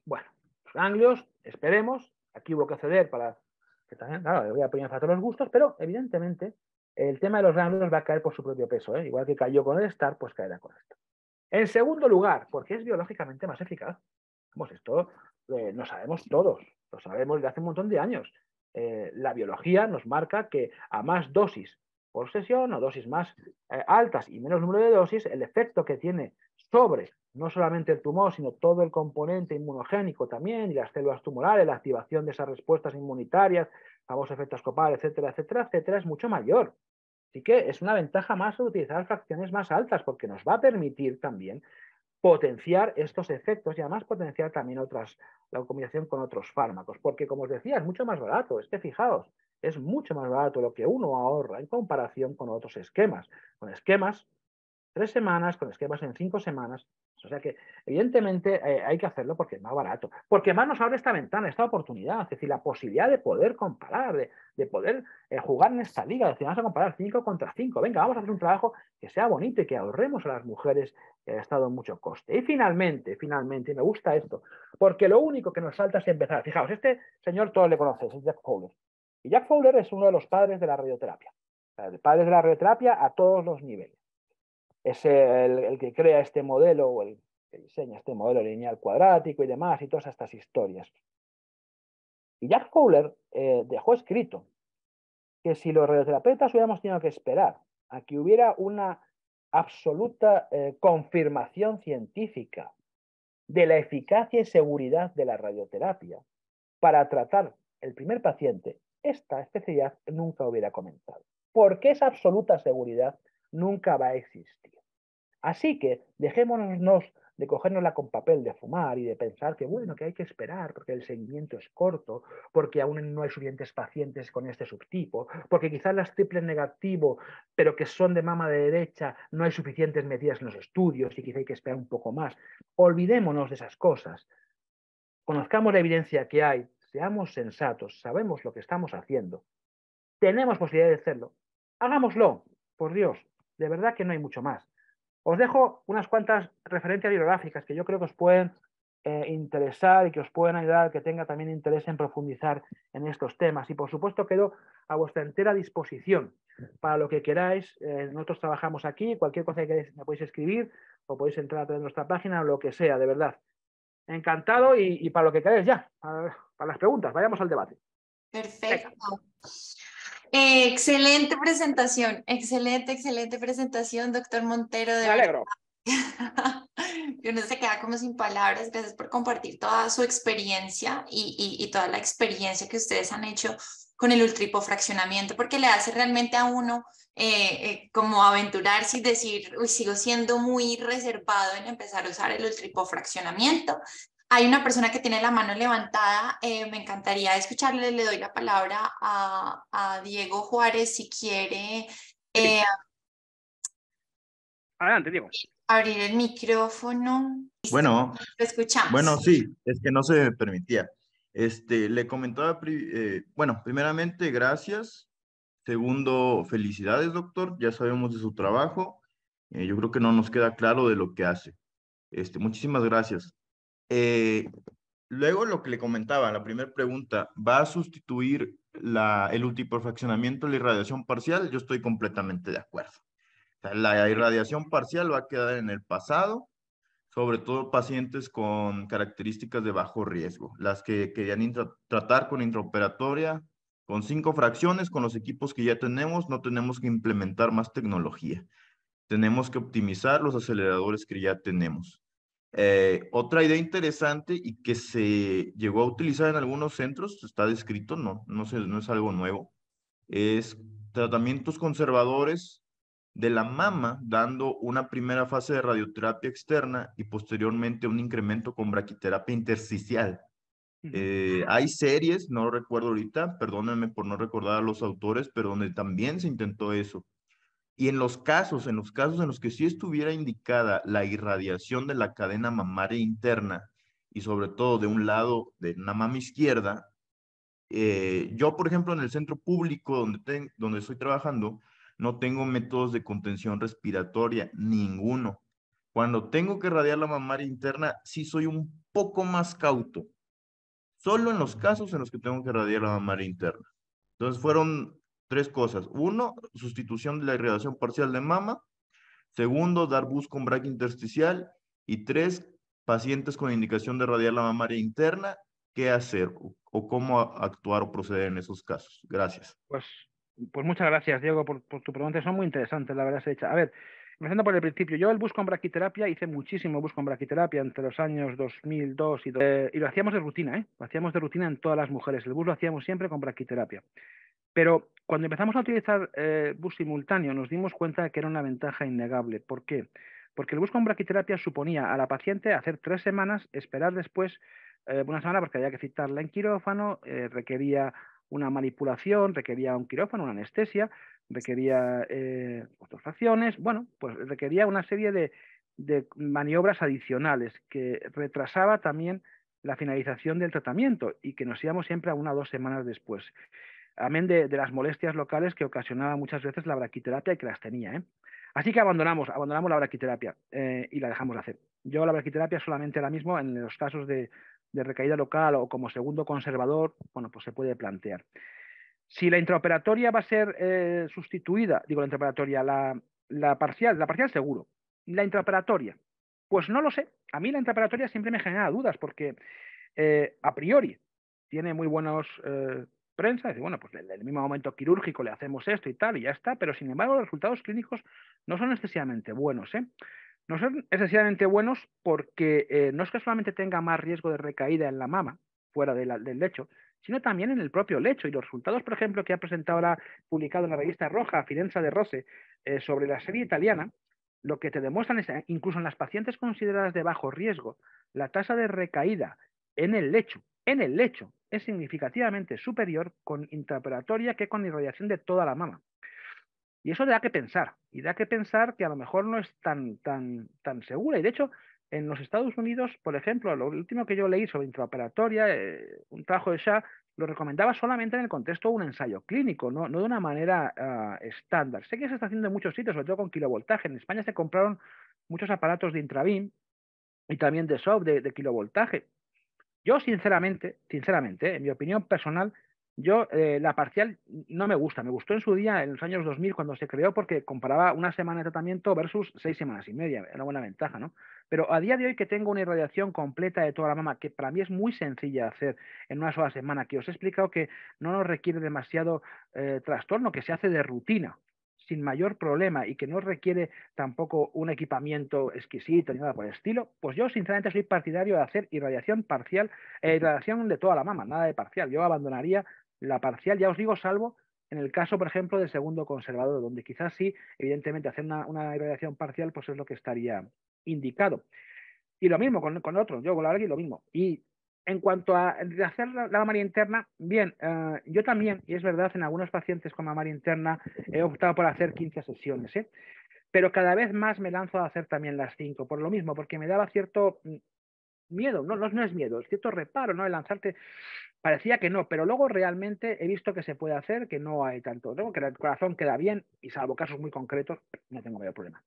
Bueno, los ganglios, esperemos, aquí hubo que ceder para que también, claro, voy a poner para todos los gustos, pero evidentemente el tema de los ganglios va a caer por su propio peso, ¿eh? Igual que cayó con el STAR, pues caerá con esto. En segundo lugar, porque es biológicamente más eficaz. Vamos, esto lo sabemos todos, lo sabemos desde hace un montón de años. La biología nos marca que a más dosis por sesión o dosis más altas y menos número de dosis, el efecto que tiene sobre no solamente el tumor, sino todo el componente inmunogénico también, y las células tumorales, la activación de esas respuestas inmunitarias, famoso efecto Scopal, etcétera, etcétera, etcétera, es mucho mayor. Así que es una ventaja más utilizar fracciones más altas, porque nos va a permitir también potenciar estos efectos y además potenciar también la combinación con otros fármacos, porque como os decía, es mucho más barato. Es que fijaos, es mucho más barato lo que uno ahorra en comparación con otros esquemas, con esquemas 3 semanas, con esquemas en 5 semanas. O sea que, evidentemente, hay que hacerlo porque es más barato. Porque más nos abre esta ventana, esta oportunidad. Es decir, la posibilidad de poder comparar, de poder jugar en esta liga. Es decir, vamos a comparar 5 contra 5. Venga, vamos a hacer un trabajo que sea bonito y que ahorremos a las mujeres que ha estado en mucho coste. Y finalmente, me gusta esto, porque lo único que nos salta es empezar. Fijaos, este señor todos le conocéis, es Jack Fowler. Y Jack Fowler es uno de los padres de la radioterapia. O sea, padres de la radioterapia a todos los niveles. Es el que crea este modelo o el que diseña este modelo lineal cuadrático y demás y todas estas historias. Y Jack Fowler dejó escrito que si los radioterapeutas hubiéramos tenido que esperar a que hubiera una absoluta confirmación científica de la eficacia y seguridad de la radioterapia para tratar el primer paciente, esta especialidad nunca hubiera comenzado. Porque esa absoluta seguridad nunca va a existir. Así que dejémonos de cogérnosla con papel de fumar y de pensar que, bueno, que hay que esperar porque el seguimiento es corto, porque aún no hay suficientes pacientes con este subtipo, porque quizás las triples negativo, pero que son de mama de derecha, no hay suficientes medidas en los estudios y quizá hay que esperar un poco más. Olvidémonos de esas cosas. Conozcamos la evidencia que hay, seamos sensatos, sabemos lo que estamos haciendo, tenemos posibilidad de hacerlo. Hagámoslo, por Dios, de verdad que no hay mucho más. Os dejo unas cuantas referencias bibliográficas que yo creo que os pueden interesar y que os pueden ayudar, que tenga también interés en profundizar en estos temas. Y por supuesto quedo a vuestra entera disposición para lo que queráis. Nosotros trabajamos aquí, cualquier cosa que queráis me podéis escribir o podéis entrar a través de nuestra página o lo que sea, de verdad. Encantado y para lo que queráis ya, para las preguntas, vayamos al debate. Perfecto. Venga. Excelente presentación, excelente presentación, doctor Montero, de Me verdad. alegro. Y uno se queda como sin palabras. Gracias por compartir toda su experiencia y toda la experiencia que ustedes han hecho con el ultrahipofraccionamiento, porque le hace realmente a uno como aventurarse y decir, uy, sigo siendo muy reservado en empezar a usar el ultrahipofraccionamiento. Hay una persona que tiene la mano levantada, me encantaría escucharle, le doy la palabra a Diego Juárez si quiere Sí. Adelante, Diego. abrir el micrófono. Listo, Bueno, lo escuchamos. sí, es que no se me permitía. Le comentaba, bueno, primeramente, gracias. Segundo, felicidades, doctor. Ya sabemos de su trabajo. Yo creo que no nos queda claro de lo que hace. Muchísimas gracias. Luego, lo que le comentaba, la primera pregunta, ¿va a sustituir el ultrahipofraccionamiento la irradiación parcial? Yo estoy completamente de acuerdo. O sea, la irradiación parcial va a quedar en el pasado, sobre todo pacientes con características de bajo riesgo, las que querían tratar con intraoperatoria, con 5 fracciones, con los equipos que ya tenemos, no tenemos que implementar más tecnología. Tenemos que optimizar los aceleradores que ya tenemos. Otra idea interesante y que se llegó a utilizar en algunos centros, está descrito, no es algo nuevo, es tratamientos conservadores de la mama, dando una primera fase de radioterapia externa y posteriormente un incremento con braquiterapia intersticial. Hay series, no recuerdo ahorita, perdónenme por no recordar a los autores, pero donde también se intentó eso. Y en los casos en los que sí estuviera indicada la irradiación de la cadena mamaria interna y sobre todo de un lado de una mama izquierda, yo, por ejemplo, en el centro público donde estoy trabajando, no tengo métodos de contención respiratoria, ninguno. Cuando tengo que radiar la mamaria interna, sí soy un poco más cauto. Solo en los casos en los que tengo que radiar la mamaria interna. Entonces fueron 3 cosas. 1, sustitución de la irradiación parcial de mama. 2, dar bus con braquia intersticial. Y 3, pacientes con indicación de radiar la mamaria interna, ¿qué hacer o cómo actuar o proceder en esos casos? Gracias. Pues muchas gracias, Diego, por tu pregunta. Son muy interesantes, la verdad, Secha. A ver, empezando por el principio, yo el bus con braquiterapia, hice muchísimo bus con braquiterapia entre los años 2002 y lo hacíamos de rutina, ¿eh? Lo hacíamos de rutina en todas las mujeres. El bus lo hacíamos siempre con braquiterapia. Pero cuando empezamos a utilizar bus simultáneo, nos dimos cuenta de que era una ventaja innegable. ¿Por qué? Porque el bus con braquiterapia suponía a la paciente hacer 3 semanas, esperar después una semana porque había que citarla en quirófano, requería una manipulación, requería un quirófano, una anestesia, requería autofracciones, bueno, pues requería una serie de maniobras adicionales que retrasaba también la finalización del tratamiento y que nos íbamos siempre a 1 o 2 semanas después. Amén de las molestias locales que ocasionaba muchas veces la braquiterapia y que las tenía, ¿eh? Así que abandonamos la braquiterapia y la dejamos de hacer. Yo la braquiterapia solamente ahora mismo en los casos de recaída local o como segundo conservador, bueno, pues se puede plantear. Si la intraoperatoria va a ser sustituida, digo la intraoperatoria, la parcial seguro. La intraoperatoria, pues no lo sé. A mí la intraoperatoria siempre me genera dudas porque a priori tiene muy buenos prensa, y bueno, pues en el mismo momento quirúrgico le hacemos esto y tal y ya está, pero sin embargo los resultados clínicos no son excesivamente buenos, ¿eh? No son excesivamente buenos porque no es que solamente tenga más riesgo de recaída en la mama, fuera del lecho, sino también en el propio lecho. Y los resultados, por ejemplo, que ha presentado ahora, publicado en la revista Roja, Firenze de Rose, sobre la serie italiana, lo que te demuestran es, incluso en las pacientes consideradas de bajo riesgo, la tasa de recaída en el lecho, es significativamente superior con intraoperatoria que con irradiación de toda la mama. Y eso da que pensar, y da que pensar que a lo mejor no es tan segura. Y de hecho, en los Estados Unidos, por ejemplo, lo último que yo leí sobre intraoperatoria, un trabajo de Shah, lo recomendaba solamente en el contexto de un ensayo clínico, no de una manera estándar. Sé que se está haciendo en muchos sitios, sobre todo con kilovoltaje. En España se compraron muchos aparatos de Intrabeam y también de SOF de kilovoltaje. Yo, sinceramente, en mi opinión personal, yo la parcial no me gusta. Me gustó en su día, en los años 2000, cuando se creó, porque comparaba una semana de tratamiento versus 6 semanas y media. Era una buena ventaja, ¿no? Pero a día de hoy que tengo una irradiación completa de toda la mama, que para mí es muy sencilla de hacer en una sola semana, que os he explicado que no nos requiere demasiado trastorno, que se hace de rutina, sin mayor problema y que no requiere tampoco un equipamiento exquisito ni nada por el estilo, pues yo sinceramente soy partidario de hacer irradiación parcial, irradiación de toda la mama, nada de parcial. Yo abandonaría la parcial, ya os digo, salvo en el caso, por ejemplo, del segundo conservador, donde quizás sí, evidentemente, hacer una irradiación parcial pues es lo que estaría indicado. Y lo mismo con otros, yo con la Algui lo mismo. Y en cuanto a hacer la mamaria interna, bien, yo también, y es verdad, en algunos pacientes con mamaria interna he optado por hacer 15 sesiones, ¿eh? Pero cada vez más me lanzo a hacer también las 5, por lo mismo, porque me daba cierto miedo, no es miedo, es cierto reparo, ¿no? El lanzarte, parecía que no, pero luego realmente he visto que se puede hacer, que no hay tanto, ¿no? Que el corazón queda bien y salvo casos muy concretos, no tengo mayor problema.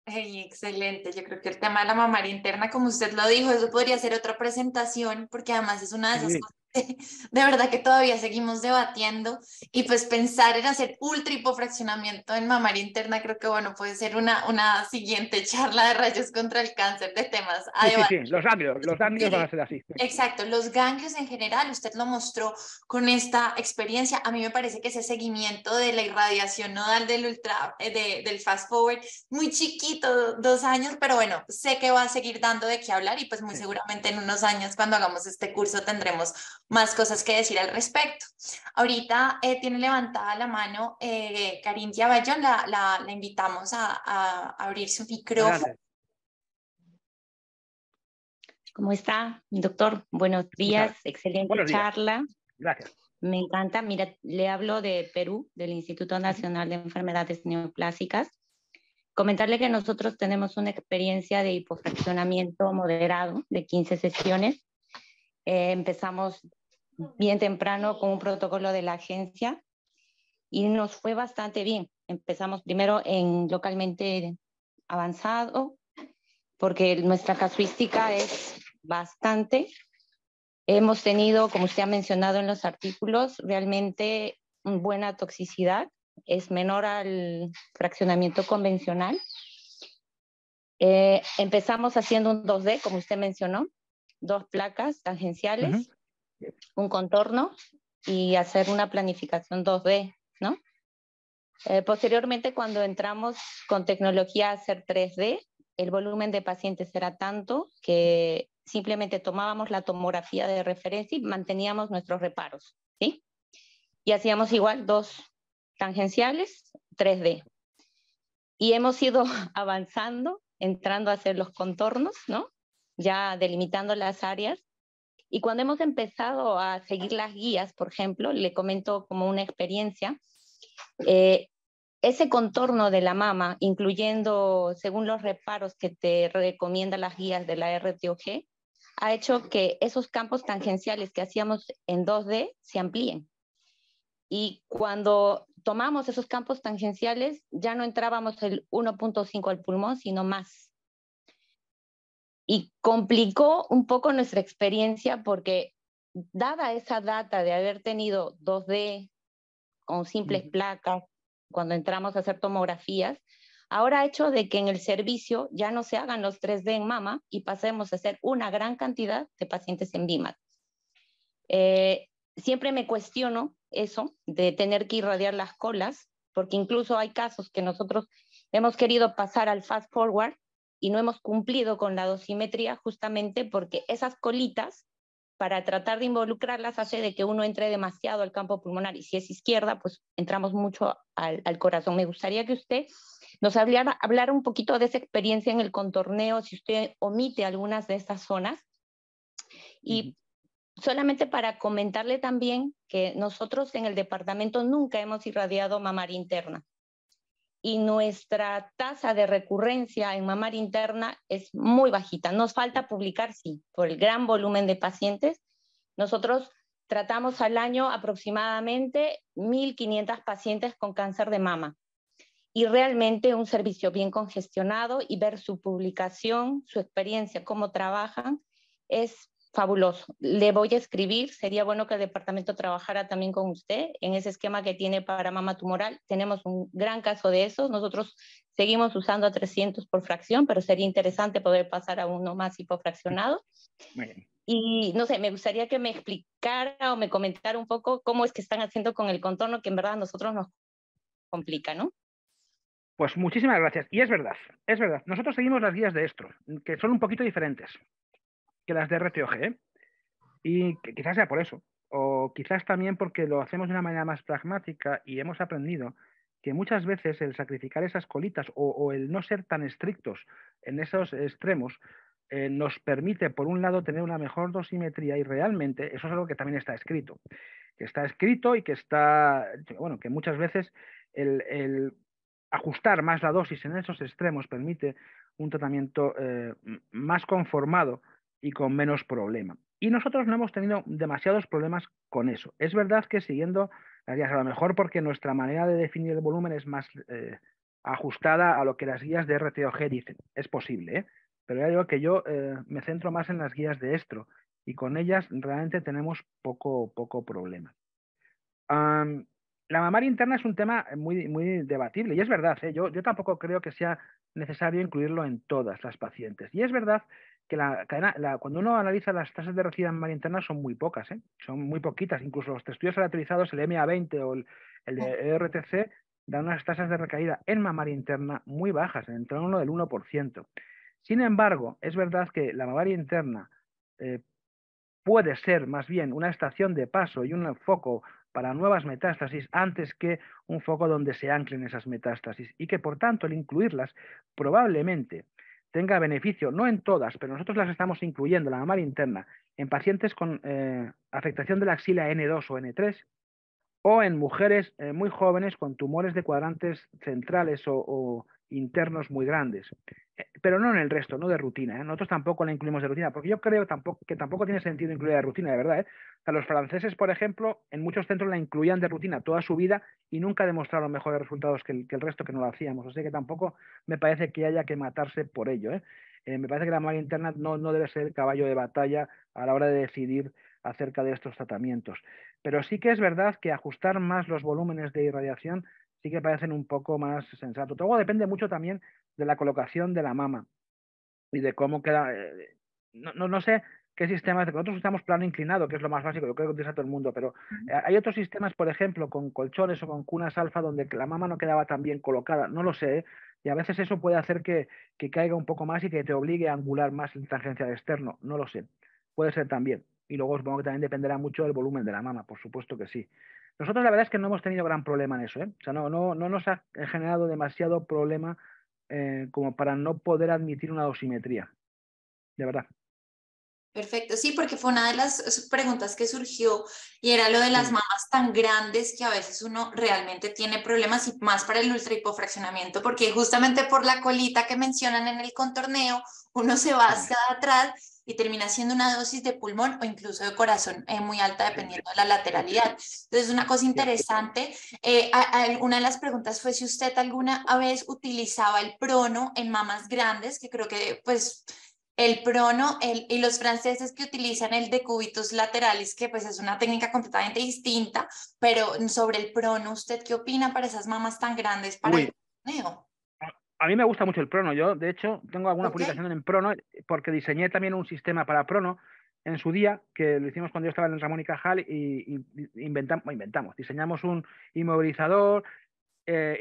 Hey, excelente. Yo creo que el tema de la mamaria interna, como usted lo dijo, eso podría ser otra presentación, porque además es una de esas cosas que de verdad que todavía seguimos debatiendo. Y pues pensar en hacer ultra hipofraccionamiento en mamaria interna, creo que bueno, puede ser una siguiente charla de rayos contra el cáncer de temas a debatir. Sí, los ganglios van a ser así. Exacto, los ganglios en general, usted lo mostró con esta experiencia. A mí me parece que ese seguimiento de la irradiación nodal del fast forward, muy chiquito, 2 años, pero bueno, sé que va a seguir dando de qué hablar y pues muy seguramente en unos años cuando hagamos este curso tendremos más cosas que decir al respecto. Ahorita tiene levantada la mano Carintia Bayón, la invitamos a abrir su micrófono. Adelante. ¿Cómo está, doctor? Buenos días, excelente Buenos días. charla. Gracias. Me encanta. Mira, le hablo de Perú, del Instituto Nacional de Enfermedades Neoplásicas. Comentarle que nosotros tenemos una experiencia de hipofraccionamiento moderado de 15 sesiones. Empezamos bien temprano con un protocolo de la agencia y nos fue bastante bien. Empezamos primero en localmente avanzado, porque nuestra casuística es bastante. Hemos tenido, como usted ha mencionado en los artículos, realmente buena toxicidad, es menor al fraccionamiento convencional. Empezamos haciendo un 2D, como usted mencionó, 2 placas tangenciales, un contorno y hacer una planificación 2D, ¿no? Posteriormente, cuando entramos con tecnología a hacer 3D, el volumen de pacientes era tanto que simplemente tomábamos la tomografía de referencia y manteníamos nuestros reparos, ¿sí? Y hacíamos igual 2 tangenciales, 3D. Y hemos ido avanzando, entrando a hacer los contornos, ¿no? Ya delimitando las áreas. Y cuando hemos empezado a seguir las guías, por ejemplo, le comento como una experiencia, Ese contorno de la mama, incluyendo según los reparos que te recomiendan las guías de la RTOG, ha hecho que esos campos tangenciales que hacíamos en 2D se amplíen. Y cuando tomamos esos campos tangenciales, ya no entrábamos el 1.5 al pulmón, sino más. Y complicó un poco nuestra experiencia porque, dada esa data de haber tenido 2D con simples placas, cuando entramos a hacer tomografías, ahora ha hecho de que en el servicio ya no se hagan los 3D en mama y pasemos a hacer una gran cantidad de pacientes en BIMAT. Siempre me cuestiono eso de tener que irradiar las colas, porque incluso hay casos que nosotros hemos querido pasar al fast forward y no hemos cumplido con la dosimetría justamente porque esas colitas, para tratar de involucrarlas, hace de que uno entre demasiado al campo pulmonar, y si es izquierda, pues entramos mucho al corazón. Me gustaría que usted nos hablara un poquito de esa experiencia en el contorneo, si usted omite algunas de estas zonas. Y solamente para comentarle también que nosotros en el departamento nunca hemos irradiado mamaria interna. Y nuestra tasa de recurrencia en mamaria interna es muy bajita. Nos falta publicar, sí, por el gran volumen de pacientes. Nosotros tratamos al año aproximadamente 1.500 pacientes con cáncer de mama. Y realmente un servicio bien congestionado, y ver su publicación, su experiencia, cómo trabajan, es fabuloso. Le voy a escribir, sería bueno que el departamento trabajara también con usted en ese esquema que tiene para mama tumoral. Tenemos un gran caso de eso. Nosotros seguimos usando a 300 por fracción, pero sería interesante poder pasar a uno más hipofraccionado. Muy bien. Y no sé, me gustaría que me explicara o me comentara un poco cómo es que están haciendo con el contorno, que en verdad a nosotros nos complica, ¿no? Pues muchísimas gracias. Y es verdad, es verdad. Nosotros seguimos las guías de Estro, que son un poquito diferentes que las de RTOG, ¿eh? Y que quizás sea por eso, o quizás también porque lo hacemos de una manera más pragmática y hemos aprendido que muchas veces el sacrificar esas colitas o el no ser tan estrictos en esos extremos nos permite, por un lado, tener una mejor dosimetría, y realmente eso es algo que también está escrito. Que está escrito y que está, bueno, que muchas veces el ajustar más la dosis en esos extremos permite un tratamiento más conformado y con menos problema. Y nosotros no hemos tenido demasiados problemas con eso. Es verdad que siguiendo las guías, a lo mejor porque nuestra manera de definir el volumen es más ajustada a lo que las guías de RTOG dicen. Es posible, ¿eh? Pero ya digo que yo me centro más en las guías de Estro, y con ellas realmente tenemos poco problema. La mamaria interna es un tema muy debatible, y es verdad, ¿eh? Yo tampoco creo que sea necesario incluirlo en todas las pacientes. Y es verdad que cuando uno analiza las tasas de recaída en mamaria interna son muy pocas, ¿eh? Son muy poquitas. Incluso los estudios aleatorizados, el MA20 o el de ERTC, dan unas tasas de recaída en mamaria interna muy bajas, en torno del 1%. Sin embargo, es verdad que la mamaria interna puede ser más bien una estación de paso y un foco para nuevas metástasis antes que un foco donde se anclen esas metástasis, y que por tanto el incluirlas probablemente tenga beneficio, no en todas, pero nosotros las estamos incluyendo, la mamaria interna, en pacientes con afectación de la axila N2 o N3, o en mujeres muy jóvenes con tumores de cuadrantes centrales o internos muy grandes. Pero no en el resto, no de rutina, ¿eh? Nosotros tampoco la incluimos de rutina, porque yo creo que tampoco tiene sentido incluir de rutina, de verdad, ¿eh? O sea, los franceses, por ejemplo, en muchos centros la incluían de rutina toda su vida y nunca demostraron mejores resultados que el resto, que no lo hacíamos. O sea que tampoco me parece que haya que matarse por ello, ¿eh? Me parece que la mamaria interna no debe ser el caballo de batalla a la hora de decidir acerca de estos tratamientos. Pero sí que es verdad que ajustar más los volúmenes de irradiación sí que parecen un poco más sensato. Todo depende mucho también de la colocación de la mama y de cómo queda. No sé qué sistemas. Nosotros usamos plano inclinado, que es lo más básico, yo creo que utiliza todo el mundo, pero hay otros sistemas, por ejemplo, con colchones o con cunas alfa, donde la mama no quedaba tan bien colocada. No lo sé, ¿eh? Y a veces eso puede hacer que caiga un poco más y que te obligue a angular más el tangencial externo. No lo sé. Puede ser también. Y luego supongo que también dependerá mucho del volumen de la mama, por supuesto que sí. Nosotros la verdad es que no hemos tenido gran problema en eso, ¿eh? O sea, no nos ha generado demasiado problema como para no poder admitir una dosimetría. De verdad. Perfecto, sí, porque fue una de las preguntas que surgió y era lo de las mamas tan grandes que a veces uno realmente tiene problemas y más para el ultrahipofraccionamiento, porque justamente por la colita que mencionan en el contorneo, uno se va hacia atrás y termina siendo una dosis de pulmón o incluso de corazón muy alta dependiendo de la lateralidad. Entonces, una cosa interesante, una de las preguntas fue si usted alguna vez utilizaba el prono en mamas grandes, que creo que pues el prono y los franceses que utilizan el decúbitus laterales, que pues es una técnica completamente distinta, pero sobre el prono, ¿usted qué opina para esas mamas tan grandes para el torneo? A mí me gusta mucho el prono. Yo, de hecho, tengo alguna Ok. publicación en prono porque diseñé también un sistema para prono en su día, que lo hicimos cuando yo estaba en Ramón y Cajal y diseñamos un inmovilizador.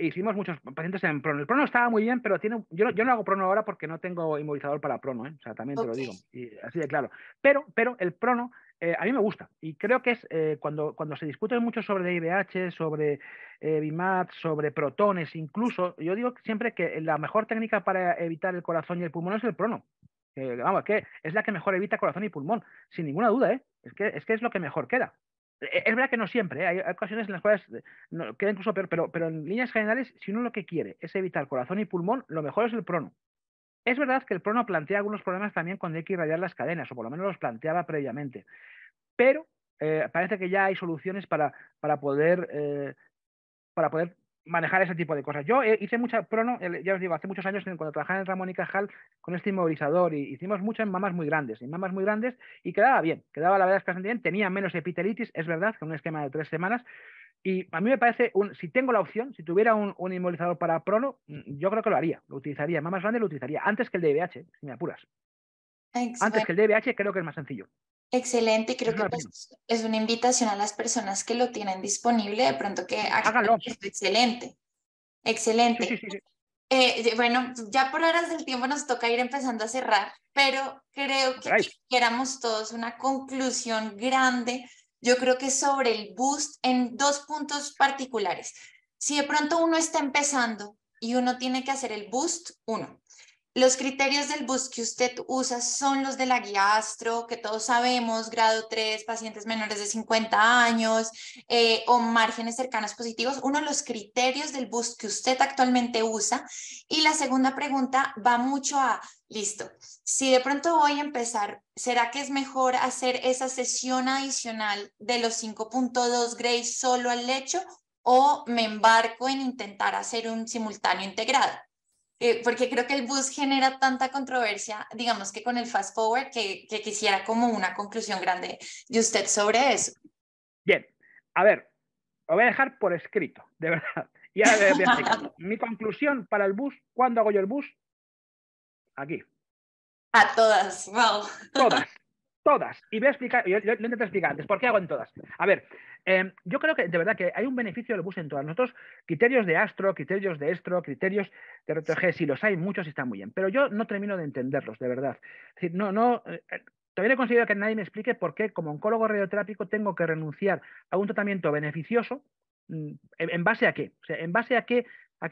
Hicimos muchos pacientes en prono. El prono estaba muy bien, pero yo no hago prono ahora porque no tengo inmovilizador para prono, ¿eh? O sea, también te lo Ok. digo, y así de claro. Pero el prono a mí me gusta y creo que es cuando se discute mucho sobre IVH, sobre BIMAT, sobre protones, incluso, yo digo siempre que la mejor técnica para evitar el corazón y el pulmón es el prono. Vamos, que es la que mejor evita corazón y pulmón, sin ninguna duda, ¿eh? Es que es lo que mejor queda. Es verdad que no siempre, ¿eh? Hay ocasiones en las cuales queda incluso peor, pero en líneas generales, si uno lo que quiere es evitar corazón y pulmón, lo mejor es el prono. Es verdad que el prono plantea algunos problemas también cuando hay que irradiar las cadenas, o por lo menos los planteaba previamente, pero parece que ya hay soluciones para poder manejar ese tipo de cosas. Yo hice mucha prono, ya os digo, hace muchos años cuando trabajaba en Ramón y Cajal con este inmovilizador y hicimos mucho en mamas muy grandes, y quedaba bien, quedaba la verdad es que bastante bien, tenía menos epitelitis, es verdad, con un esquema de 3 semanas, y a mí me parece, si tengo la opción, si tuviera un inmovilizador para prono, yo creo que lo haría, lo utilizaría, mamas grandes lo utilizaría, antes que el DBH, si me apuras. Antes Bueno, que el DBH creo que es más sencillo. excelente, creo Es que una opinión. pues, es una invitación a las personas que lo tienen disponible, de pronto que Háganlo. excelente, Sí, excelente. sí, sí, sí. Bueno, ya por horas del tiempo nos toca ir empezando a cerrar, pero creo Como que queráis. quisiéramos todos una conclusión grande, yo creo que sobre el boost en dos puntos particulares. Si de pronto uno está empezando y uno tiene que hacer el boost, uno. Los criterios del boost que usted usa son los de la guía Astro, que todos sabemos, grado 3, pacientes menores de 50 años o márgenes cercanos positivos. Uno de los criterios del boost que usted actualmente usa. Y la segunda pregunta va mucho a, listo, si de pronto voy a empezar, ¿será que es mejor hacer esa sesión adicional de los 5.2 Grays solo al lecho o me embarco en intentar hacer un simultáneo integrado? Porque creo que el bus genera tanta controversia, digamos que con el fast forward, que quisiera como una conclusión grande de usted sobre eso. Bien, a ver, lo voy a dejar por escrito, de verdad. Y ahora voy a explicarlo. Mi conclusión para el bus, ¿cuándo hago yo el bus? Aquí. A todas, wow. Todas. Y voy a explicar, yo lo intenté explicar antes, ¿por qué hago en todas? A ver, yo creo que de verdad que hay un beneficio del bus en todas. Nosotros, criterios de Astro, criterios de Estro, criterios de RTG, si los hay muchos y están muy bien, pero yo no termino de entenderlos, de verdad. Es decir, todavía no he conseguido que nadie me explique por qué, como oncólogo radioterápico, tengo que renunciar a un tratamiento beneficioso. ¿En base a qué? O sea, ¿en base a qué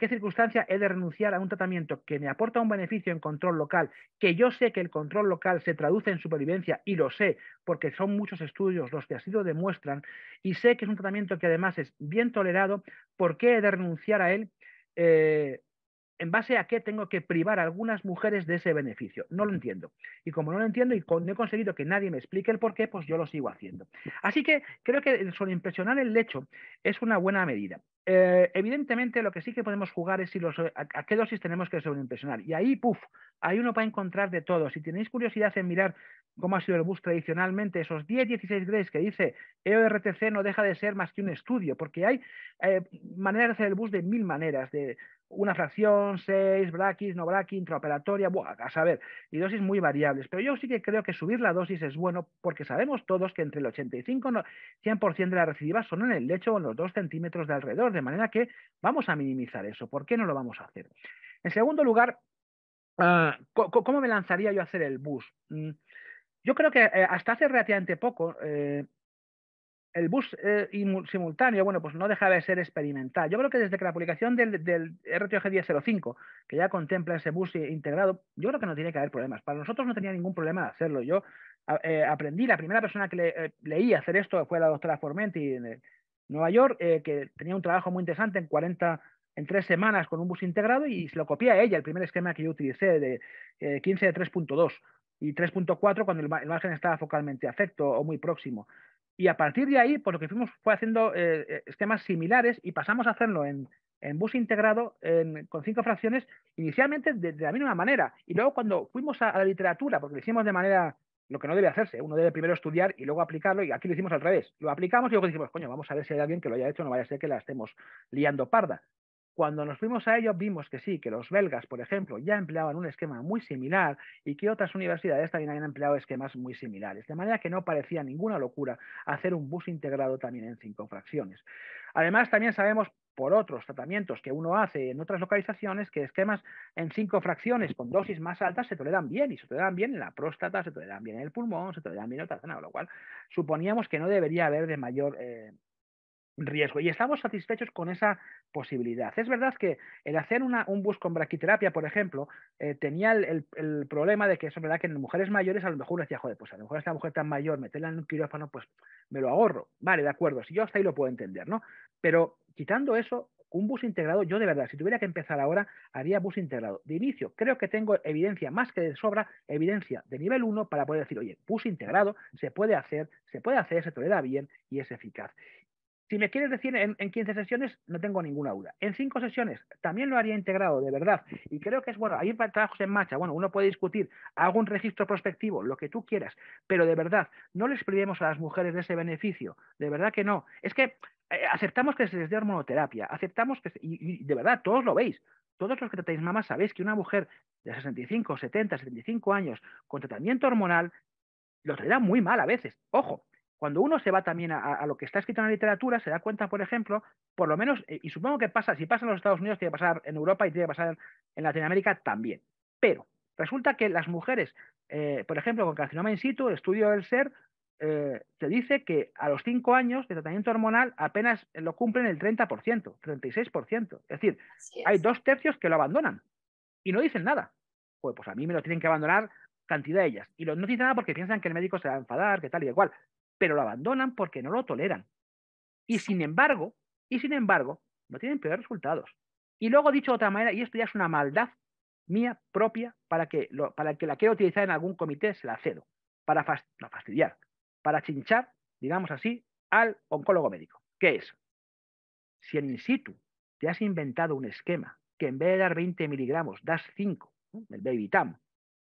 circunstancia he de renunciar a un tratamiento que me aporta un beneficio en control local, que yo sé que el control local se traduce en supervivencia y lo sé porque son muchos estudios los que así lo demuestran y sé que es un tratamiento que además es bien tolerado? ¿Por qué he de renunciar a él? ¿En base a qué tengo que privar a algunas mujeres de ese beneficio? No lo entiendo. Y como no lo entiendo y no he conseguido que nadie me explique el por qué, pues yo lo sigo haciendo. Así que creo que el sobreimpresionar el lecho es una buena medida. Evidentemente, lo que sí que podemos jugar es si a qué dosis tenemos que sobreimpresionar. Y ahí, ahí uno va a encontrar de todo. Si tenéis curiosidad en mirar cómo ha sido el bus tradicionalmente, esos 10-16 Grays que dice EORTC no deja de ser más que un estudio, porque hay maneras de hacer el bus de 1000 maneras, de una fracción, 6, braquis, no braquis, intraoperatoria, a saber, y dosis muy variables. Pero yo sí que creo que subir la dosis es bueno porque sabemos todos que entre el 85 y 100% de las recidivas son en el lecho o en los 2 centímetros de alrededor, de manera que vamos a minimizar eso. ¿Por qué no lo vamos a hacer? En segundo lugar, ¿cómo me lanzaría yo a hacer el bus? Yo creo que hasta hace relativamente poco el bus simultáneo, bueno, pues no deja de ser experimental. Yo creo que desde que la publicación del RTOG 1005, que ya contempla ese bus integrado, yo creo que no tiene que haber problemas. Para nosotros no tenía ningún problema de hacerlo. Yo aprendí, la primera persona que leí hacer esto fue la doctora Formenti en Nueva York, que tenía un trabajo muy interesante en 3 semanas con un bus integrado, y se lo copié a ella, el primer esquema que yo utilicé de 15 de 3.2 y 3.4 cuando el margen estaba focalmente afecto o muy próximo. Y a partir de ahí, pues lo que fuimos fue haciendo esquemas similares, y pasamos a hacerlo en bus integrado con 5 fracciones, inicialmente de la misma manera. Y luego cuando fuimos a la literatura, porque lo hicimos de manera, lo que no debe hacerse, uno debe primero estudiar y luego aplicarlo, y aquí lo hicimos al revés. Lo aplicamos y luego dijimos, coño, vamos a ver si hay alguien que lo haya hecho, no vaya a ser que la estemos liando parda. Cuando nos fuimos a ello, vimos que sí, que los belgas, por ejemplo, ya empleaban un esquema muy similar, y que otras universidades también habían empleado esquemas muy similares, de manera que no parecía ninguna locura hacer un bus integrado también en 5 fracciones. Además, también sabemos por otros tratamientos que uno hace en otras localizaciones que esquemas en 5 fracciones con dosis más altas se toleran bien, y se toleran bien en la próstata, se toleran bien en el pulmón, se toleran bien en otra zona, con lo cual suponíamos que no debería haber de mayor riesgo, y estamos satisfechos con esa posibilidad. Es verdad que el hacer un bus con braquiterapia, por ejemplo, tenía el problema de que es verdad que en mujeres mayores a lo mejor decía, joder, pues a lo mejor esta mujer tan mayor, meterla en un quirófano, pues me lo ahorro. Vale, de acuerdo, si yo hasta ahí lo puedo entender, ¿no? Pero quitando eso, un bus integrado, yo de verdad, si tuviera que empezar ahora, haría bus integrado. De inicio, creo que tengo evidencia más que de sobra, evidencia de nivel 1 para poder decir, oye, bus integrado se puede hacer, se tolera bien y es eficaz. Si me quieres decir en 15 sesiones, no tengo ninguna duda. En 5 sesiones también lo haría integrado, de verdad. Y creo que es bueno. Hay trabajos en marcha. Bueno, uno puede discutir, hago un registro prospectivo, lo que tú quieras, pero de verdad, no les privemos a las mujeres de ese beneficio. De verdad que no. Es que aceptamos que se les dé hormonoterapia, aceptamos que, y de verdad, todos lo veis. Todos los que tratáis mamas sabéis que una mujer de 65, 70, 75 años con tratamiento hormonal lo traerá muy mal a veces. Ojo. Cuando uno se va también a lo que está escrito en la literatura, se da cuenta, por ejemplo, por lo menos, y supongo que pasa, si pasa en los Estados Unidos, tiene que pasar en Europa y tiene que pasar en Latinoamérica también. Pero resulta que las mujeres, por ejemplo, con carcinoma in situ, el estudio del SER, se dice que a los 5 años de tratamiento hormonal apenas lo cumplen el 30%, 36%. Es decir, hay 2/3 que lo abandonan y no dicen nada. Pues a mí me lo tienen que abandonar cantidad de ellas. Y no dicen nada porque piensan que el médico se va a enfadar, que tal y de cual, pero lo abandonan porque no lo toleran. Y sin embargo, no tienen peores resultados. Y luego, dicho de otra manera, y esto ya es una maldad mía propia, para que la quiera utilizar en algún comité, se la cedo, para no fastidiar, para chinchar, digamos así, al oncólogo médico. ¿Qué es? Si en in situ te has inventado un esquema que en vez de dar 20 miligramos das 5, ¿no?, el Baby-Tam,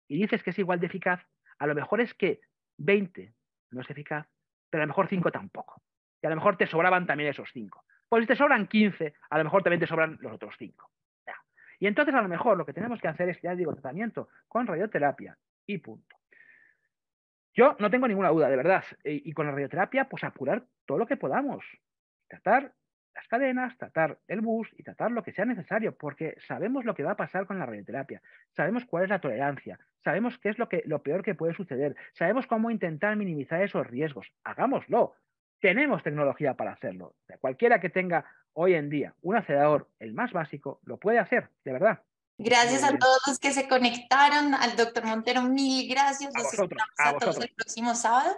y dices que es igual de eficaz, a lo mejor es que 20 no es eficaz, pero a lo mejor 5 tampoco. Y a lo mejor te sobraban también esos 5. Pues si te sobran 15, a lo mejor también te sobran los otros 5. Y entonces a lo mejor lo que tenemos que hacer es, ya digo, tratamiento con radioterapia y punto. Yo no tengo ninguna duda, de verdad. Y con la radioterapia, pues apurar todo lo que podamos. Tratar las cadenas, tratar el bus y tratar lo que sea necesario, porque sabemos lo que va a pasar con la radioterapia, sabemos cuál es la tolerancia, sabemos qué es lo peor que puede suceder, sabemos cómo intentar minimizar esos riesgos. Hagámoslo. Tenemos tecnología para hacerlo. O sea, cualquiera que tenga hoy en día un acelerador, el más básico, lo puede hacer, de verdad. Gracias a todos los que se conectaron, al doctor Montero, mil gracias. Los esperamos a todos el próximo sábado.